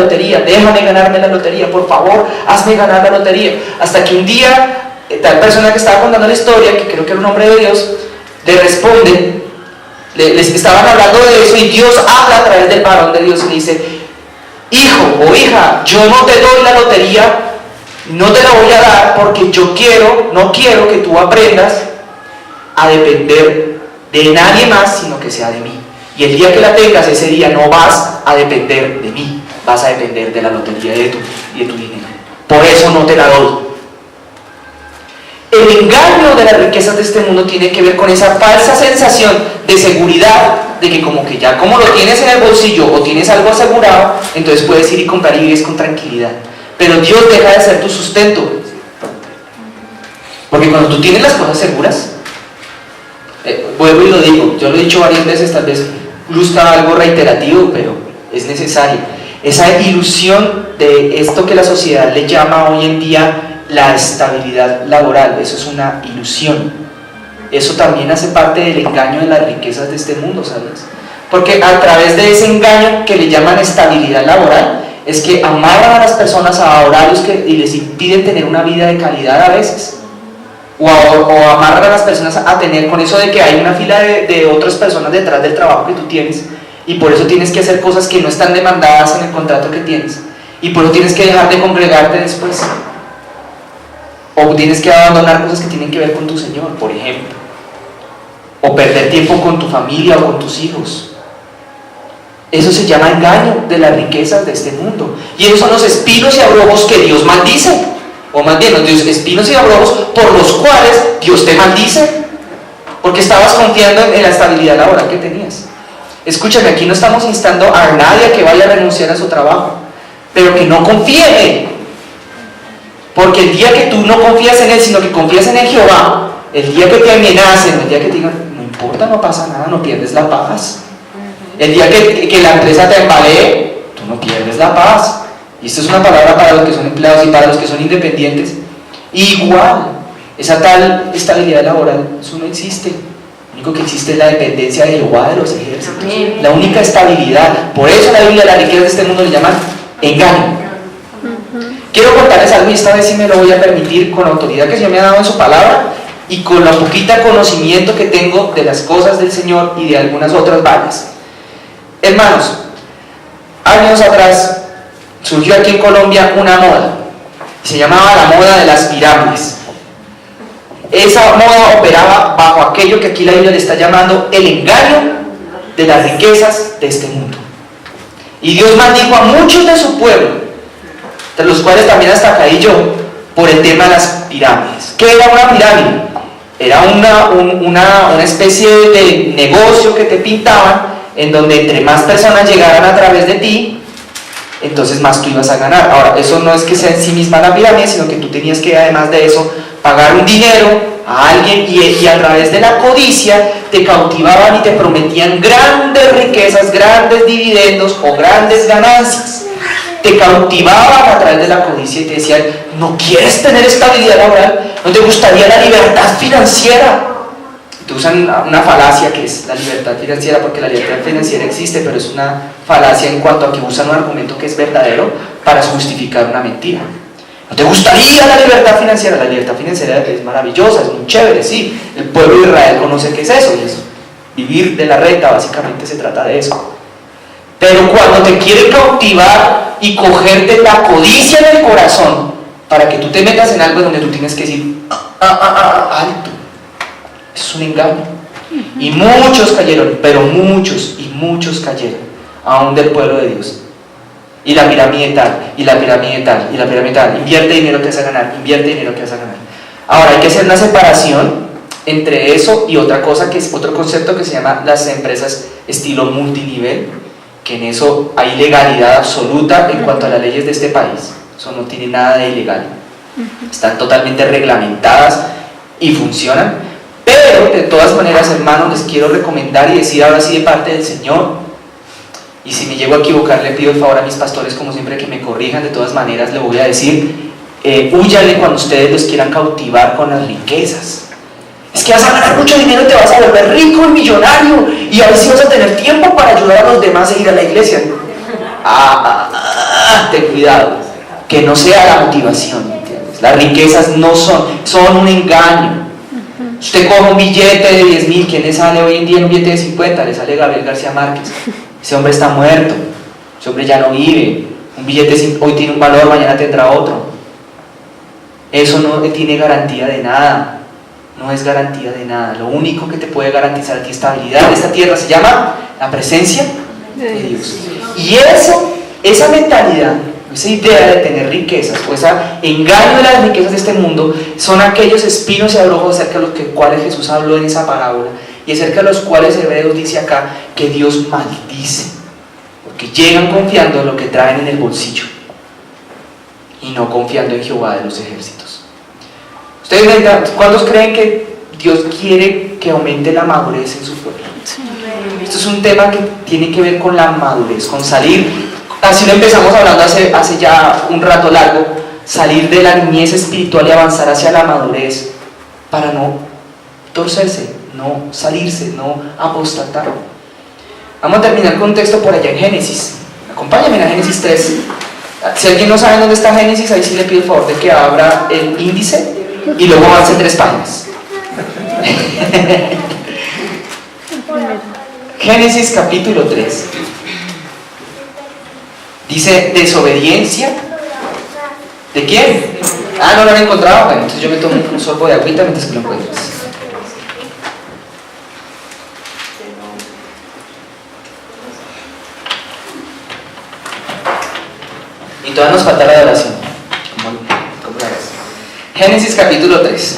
[SPEAKER 1] lotería, por favor, hazme ganar la lotería. Hasta que un día, tal persona que estaba contando la historia, que creo que era un hombre de Dios, le responde, les estaban hablando de eso, y Dios habla a través del varón de Dios y le dice: hijo o hija, yo no te doy la lotería, no te la voy a dar porque no quiero que tú aprendas a depender de nadie más, sino que sea de mí. Y el día que la tengas, ese día no vas a depender de mí, vas a depender de la lotería y de tu dinero. Por eso no te la doy. El engaño de las riquezas de este mundo tiene que ver con esa falsa sensación de seguridad, de que como lo tienes en el bolsillo o tienes algo asegurado, entonces puedes ir y comprar y vives con tranquilidad. Pero Dios deja de ser tu sustento. Porque cuando tú tienes las cosas seguras, vuelvo y lo digo, yo lo he dicho varias veces, tal vez luzca algo reiterativo, pero es necesario. Esa ilusión de esto que la sociedad le llama hoy en día la estabilidad laboral, eso es una ilusión. Eso también hace parte del engaño de las riquezas de este mundo, ¿sabes? Porque a través de ese engaño que le llaman estabilidad laboral, es que amarran a las personas a horarios y les impiden tener una vida de calidad a veces. O amarran a las personas a tener, con eso de que hay una fila de otras personas detrás del trabajo que tú tienes, y por eso tienes que hacer cosas que no están demandadas en el contrato que tienes, y por eso tienes que dejar de congregarte después, o tienes que abandonar cosas que tienen que ver con tu Señor, por ejemplo, o perder tiempo con tu familia o con tus hijos. Eso se llama engaño de las riquezas de este mundo, y esos son los espinos y abrojos que Dios maldice, o más bien los espinos y abrojos por los cuales Dios te maldice, porque estabas confiando en la estabilidad laboral que tenías. Escúchame, aquí no estamos instando a nadie a que vaya a renunciar a su trabajo, pero que no confíe en Él, porque el día que tú no confías en Él, sino que confías en el Jehová, el día que te amenacen, el día que te digan, no importa, no pasa nada, no pierdes la paz. El día que la empresa te embalee, tú no pierdes la paz. Y esto es una palabra para los que son empleados y para los que son independientes. Igual, esa tal estabilidad laboral, eso no existe. Lo único que existe es la dependencia de Jehová, de los ejércitos. La única estabilidad. Por eso la Biblia, las riquezas de este mundo le llaman engaño. Quiero contarles algo, y esta vez sí me lo voy a permitir, con la autoridad que Dios me ha dado en su palabra y con la poquita conocimiento que tengo de las cosas del Señor y de algunas otras varias. Hermanos, años atrás surgió aquí en Colombia una moda, se llamaba la moda de las pirámides. Esa moda operaba bajo aquello que aquí la Biblia le está llamando el engaño de las riquezas de este mundo. Y Dios maldijo a muchos de su pueblo, entre los cuales también hasta caí yo, por el tema de las pirámides. ¿Qué era una pirámide? Era una especie de negocio que te pintaban, en donde entre más personas llegaran a través de ti, entonces más tú ibas a ganar. Ahora, eso no es que sea en sí misma la pirámide, sino que tú tenías que, además de eso, pagar un dinero a alguien, y a través de la codicia te cautivaban y te prometían grandes riquezas, grandes dividendos o grandes ganancias. Te cautivaban a través de la codicia y te decían, ¿no quieres tener estabilidad laboral? ¿No te gustaría la libertad financiera? Te usan una falacia que es la libertad financiera, porque la libertad financiera existe, pero es una falacia en cuanto a que usan un argumento que es verdadero para justificar una mentira. ¿No te gustaría la libertad financiera? La libertad financiera es maravillosa, es muy chévere, sí. El pueblo de Israel conoce qué es eso, y eso Vivir de la renta básicamente se trata de eso. Pero cuando te quiere cautivar y cogerte la codicia en el corazón para que tú te metas en algo donde tú tienes que decir alto, eso es un engaño. Y muchos cayeron, pero muchos y muchos cayeron, aún del pueblo de Dios. Y la pirámide tal, y la pirámide tal, y la pirámide tal. Invierte dinero que vas a ganar, invierte dinero que vas a ganar. Ahora hay que hacer una separación entre eso y otra cosa, que es otro concepto que se llama las empresas estilo multinivel, que en eso hay legalidad absoluta en cuanto a las leyes de este país. Eso no tiene nada de ilegal. Están totalmente reglamentadas y funcionan. Pero de todas maneras, hermanos, les quiero recomendar y decir ahora sí de parte del Señor, y si me llego a equivocar le pido el favor a mis pastores como siempre que me corrijan. De todas maneras le voy a decir, húyale cuando ustedes los quieran cautivar con las riquezas. Es que vas a ganar mucho dinero y te vas a volver rico y millonario, y a ver si vas a tener tiempo para ayudar a los demás a ir a la iglesia. Ten cuidado, que no sea la motivación, ¿entiendes? Las riquezas no son un engaño. Usted coge un billete de 10.000, ¿quién le sale hoy en día un billete de 50? Le sale Gabriel García Márquez. Ese hombre está muerto, ese hombre ya no vive. Un billete hoy tiene un valor, mañana tendrá otro. Eso no tiene garantía de nada. No es garantía de nada. Lo único que te puede garantizar a ti estabilidad en esta tierra se llama la presencia de Dios. Y esa mentalidad, esa idea de tener riquezas, o ese engaño de las riquezas de este mundo, son aquellos espinos y abrojos acerca de los cuales Jesús habló en esa parábola, y acerca de los cuales Hebreos dice acá que Dios maldice, porque llegan confiando en lo que traen en el bolsillo y no confiando en Jehová de los ejércitos. ¿Ustedes cuántos creen que Dios quiere que aumente la madurez en su pueblo? Sí. Esto es un tema que tiene que ver con la madurez, con salir, así lo empezamos hablando hace ya un rato largo, salir de la niñez espiritual y avanzar hacia la madurez para no torcerse, no salirse, no apostatar. Vamos a terminar con un texto por allá en Génesis. Acompáñame a Génesis 3. Si alguien no sabe dónde está Génesis, ahí sí le pido el favor de que abra el índice y luego avance 3 páginas. Génesis capítulo 3. Dice desobediencia. ¿De quién? No lo han encontrado. Bueno, entonces yo me tomo un sorbo de agüita mientras que lo encuentras. Y todavía nos falta la adoración. ¿Cómo la ves? Génesis capítulo 3.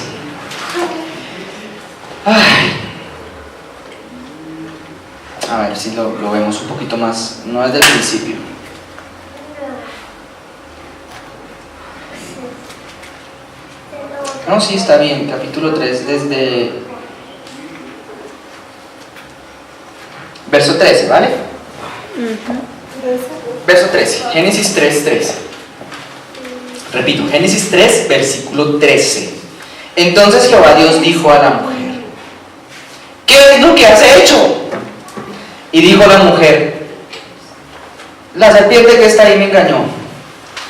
[SPEAKER 1] A ver si lo vemos un poquito más, no desde el principio. No, sí, está bien, capítulo 3 desde verso 13, ¿vale? Verso 13, Génesis 3:13. Repito, Génesis 3, versículo 13. Entonces Jehová Dios dijo a la mujer: ¿qué es lo que has hecho? Y dijo la mujer: la serpiente que está ahí me engañó,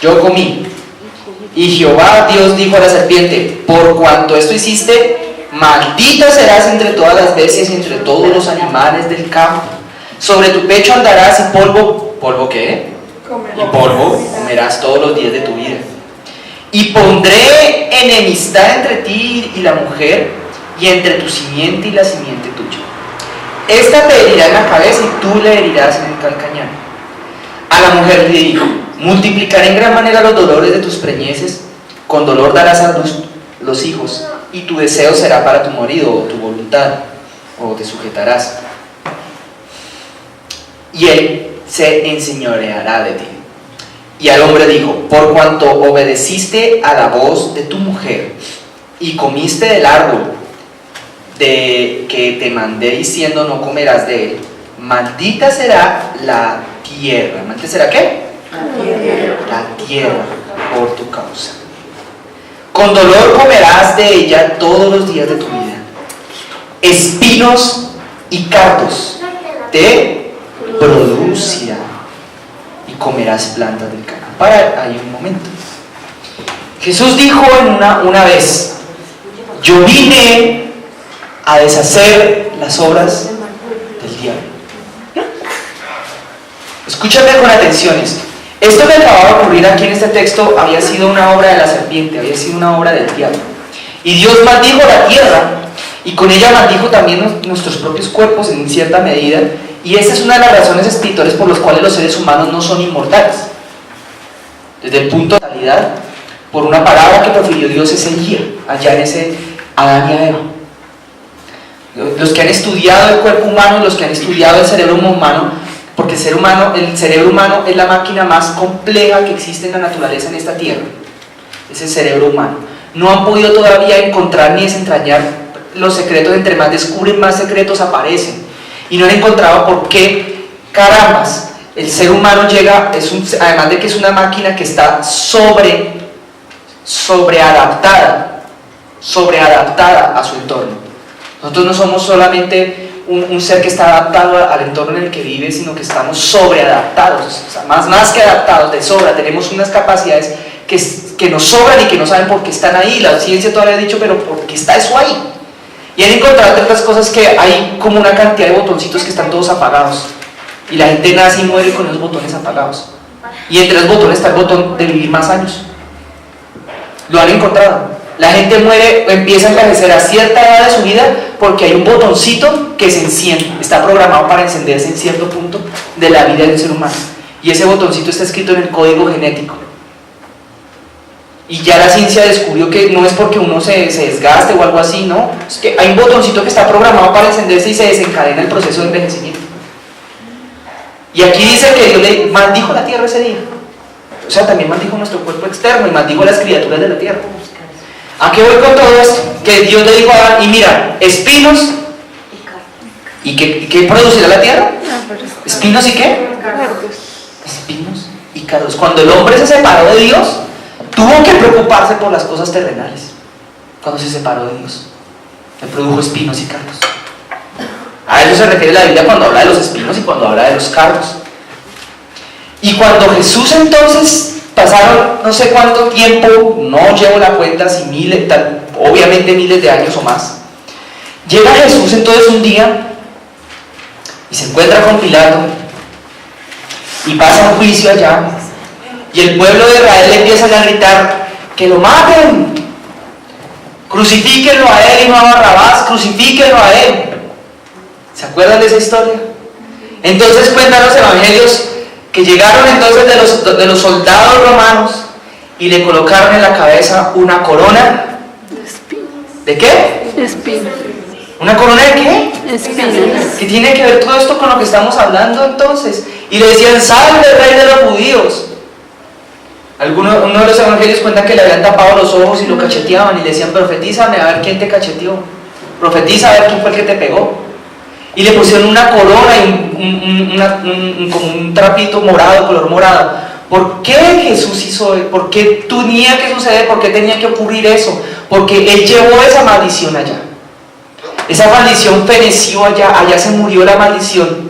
[SPEAKER 1] yo comí. Y Jehová Dios dijo a la serpiente: por cuanto esto hiciste, maldita serás entre todas las bestias y entre todos los animales del campo. Sobre tu pecho andarás y ¿polvo qué? Y polvo comerás todos los días de tu vida. Y pondré enemistad entre ti y la mujer, y entre tu simiente y la simiente tuya. Esta te herirá en la cabeza y tú le herirás en el calcañar. A la mujer le dijo: multiplicaré en gran manera los dolores de tus preñeces, con dolor darás a los hijos, y tu deseo será para tu marido, o tu voluntad, o te sujetarás, y él se enseñoreará de ti. Y al hombre dijo: por cuanto obedeciste a la voz de tu mujer, y comiste del árbol de que te mandé diciendo no comerás de él, maldita será la tierra. ¿Maldita será qué? La tierra por tu causa. Con dolor comerás de ella todos los días de tu vida. Espinos y cardos te producirá, y comerás plantas del campo. Para ahí un momento. Jesús dijo una vez: yo vine a deshacer las obras el diablo. Escúchame con atención esto. Esto que acababa de ocurrir aquí en este texto había sido una obra de la serpiente, había sido una obra del diablo. Y Dios maldijo la tierra, y con ella maldijo también nuestros propios cuerpos en cierta medida, y esa es una de las razones espirituales por las cuales los seres humanos no son inmortales. Desde el punto de totalidad, por una palabra que profirió Dios ese día, allá en ese Adán y Eva. Los que han estudiado el cuerpo humano, los que han estudiado el cerebro humano, porque el cerebro humano es la máquina más compleja que existe en la naturaleza en esta tierra, es el cerebro humano. No han podido todavía encontrar ni desentrañar los secretos, entre más descubren, más secretos aparecen. Y no han encontrado por qué, carambas, el ser humano llega, además de que es una máquina que está sobreadaptada a su entorno. Nosotros no somos solamente un ser que está adaptado al entorno en el que vive, sino que estamos sobreadaptados, o sea, más que adaptados, de sobra. Tenemos unas capacidades que nos sobran y que no saben por qué están ahí. La ciencia todavía ha dicho, pero ¿por qué está eso ahí? Y han encontrado entre otras cosas que hay como una cantidad de botoncitos que están todos apagados, y la gente nace y muere con los botones apagados, y entre los botones está el botón de vivir más años. Lo han encontrado. La gente muere, empieza a envejecer a cierta edad de su vida porque hay un botoncito que se enciende, está programado para encenderse en cierto punto de la vida del ser humano, y ese botoncito está escrito en el código genético. Y ya la ciencia descubrió que no es porque uno se desgaste o algo así, no, es que hay un botoncito que está programado para encenderse y se desencadena el proceso de envejecimiento. Y aquí dice que Dios le maldijo la tierra ese día, o sea, también maldijo nuestro cuerpo externo y maldijo las criaturas de la tierra. ¿A qué voy con todo esto? Que Dios le dijo a Adán, y mira, espinos, ¿y qué producirá la tierra? ¿Espinos y qué? Espinos y cardos. Cuando el hombre se separó de Dios, tuvo que preocuparse por las cosas terrenales. Cuando se separó de Dios, le produjo espinos y cardos. A eso se refiere la Biblia cuando habla de los espinos y cuando habla de los cardos. Y cuando Jesús entonces, pasaron no sé cuánto tiempo, no llevo la cuenta, si obviamente miles de años o más, llega Jesús entonces un día y se encuentra con Pilato y pasa un juicio allá, y el pueblo de Israel le empiezan a gritar que lo maten, crucifíquenlo a él y no a Barrabás, crucifíquenlo a él. ¿Se acuerdan de esa historia? Entonces cuentan los evangelios que llegaron entonces de los soldados romanos y le colocaron en la cabeza una corona ¿de qué?
[SPEAKER 2] Espinas.
[SPEAKER 1] ¿Una corona de qué?
[SPEAKER 2] Espinas.
[SPEAKER 1] ¿Qué tiene que ver todo esto con lo que estamos hablando entonces? Y le decían, salve rey de los judíos. Uno de los evangelios cuenta que le habían tapado los ojos y lo cacheteaban y le decían, profetízame a ver quién te cacheteó, profetiza a ver quién fue el que te pegó. Y le pusieron una corona y como un trapito morado, color morado. ¿Por qué Jesús hizo eso? ¿Por qué tenía que suceder? ¿Por qué tenía que ocurrir eso? Porque Él llevó esa maldición allá. Esa maldición feneció allá se murió la maldición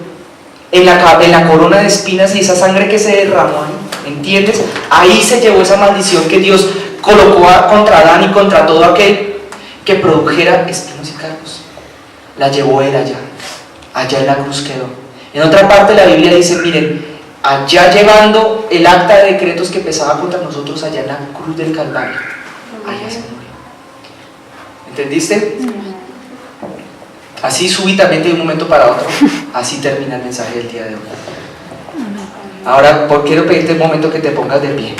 [SPEAKER 1] en la corona de espinas y esa sangre que se derramó ahí, ¿entiendes? Ahí se llevó esa maldición que Dios colocó contra Adán y contra todo aquel que produjera espinos y cardos. La llevó Él allá en la cruz quedó. En otra parte la Biblia dice, miren, allá llevando el acta de decretos que pesaba contra nosotros, allá en la cruz del Calvario, allá se murió. ¿Entendiste? Así súbitamente de un momento para otro, así termina el mensaje del día de hoy. Ahora, quiero pedirte un momento que te pongas de pie.